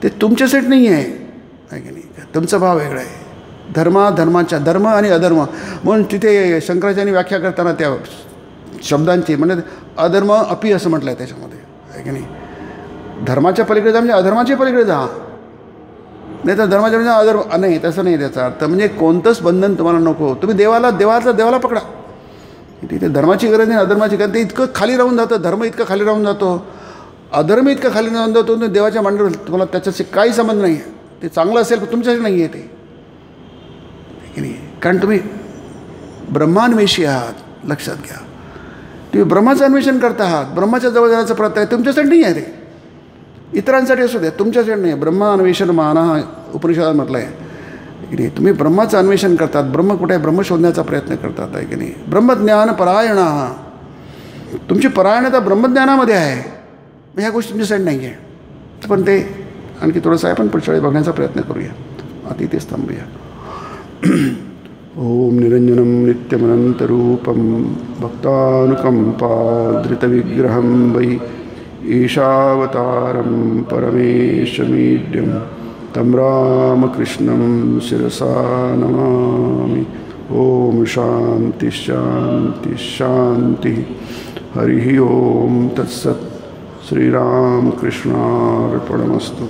ते तुमच्यासाठी नाही आहे की नाही, तुमचा भाव वेगळा आहे. धर्माच्या धर्म आणि अधर्म म्हणून तिथे शंकराचार्यांनी व्याख्या करताना त्या शब्दांची म्हणजे अधर्म अपी असं म्हटलं आहे त्याच्यामध्ये आहे की नाही. धर्माच्या पलीकडे जा म्हणजे अधर्माच्या पलीकडे जा, नाही तर धर्माच्या म्हणजे अधर्म नाही, तसं नाही त्याचा अर्थ. म्हणजे कोणतंच बंधन तुम्हाला नको, तुम्ही देवाला पकडा. तिथे धर्माची गरज नाही, अधर्माची गरज. ते इतकं खाली राहून जातं, धर्म इतकं खाली राहून जातो, अधर्म इतकं खाली राहून जातो, देवाच्या मांडीवर तुम्हाला त्याच्याशी काही संबंध नाही आहे. ते चांगलं असेल पण तुमच्यासाठी नाही आहे ते की नाही, कारण तुम्ही ब्रह्मान्वेषी आहात. लक्षात घ्या, तुम्ही ब्रह्माचं अन्वेषण करता आहात, ब्रह्माच्या जवळ जाण्याचा प्रयत्न आहे, तुमच्यासाठी नाही आहे ते, इतरांसाठी असू द्या, तुमच्यासाठी नाही. ब्रह्मान्वेषण माना उपनिषदात म्हटलं आहे की नाही. तुम्ही ब्रह्माचं अन्वेषण करतात, ब्रह्म कुठे आहे ब्रह्म शोधण्याचा प्रयत्न करतात आहे की नाही. ब्रह्मज्ञान परायण, तुमची परायणता ब्रह्मज्ञानामध्ये आहे, ह्या गोष्टी तुमच्यासाठी नाही आहे. पण ते आणखी थोडंसं आहे, पण पुढच्या वेळी बघण्याचा प्रयत्न करूया. आता इथेच थांबूया. ओम निरंजनम नित्यमनंतरूपम भक्तानुकंपाधृतविग्रहं वै ईशावतारं परमेशमीड्यं तं रामकृष्णं शिरसा नमामि. ओम शांति शांति शांति. हरि ओम तत्सत्. श्रीरामकृष्णार्पणमस्तु.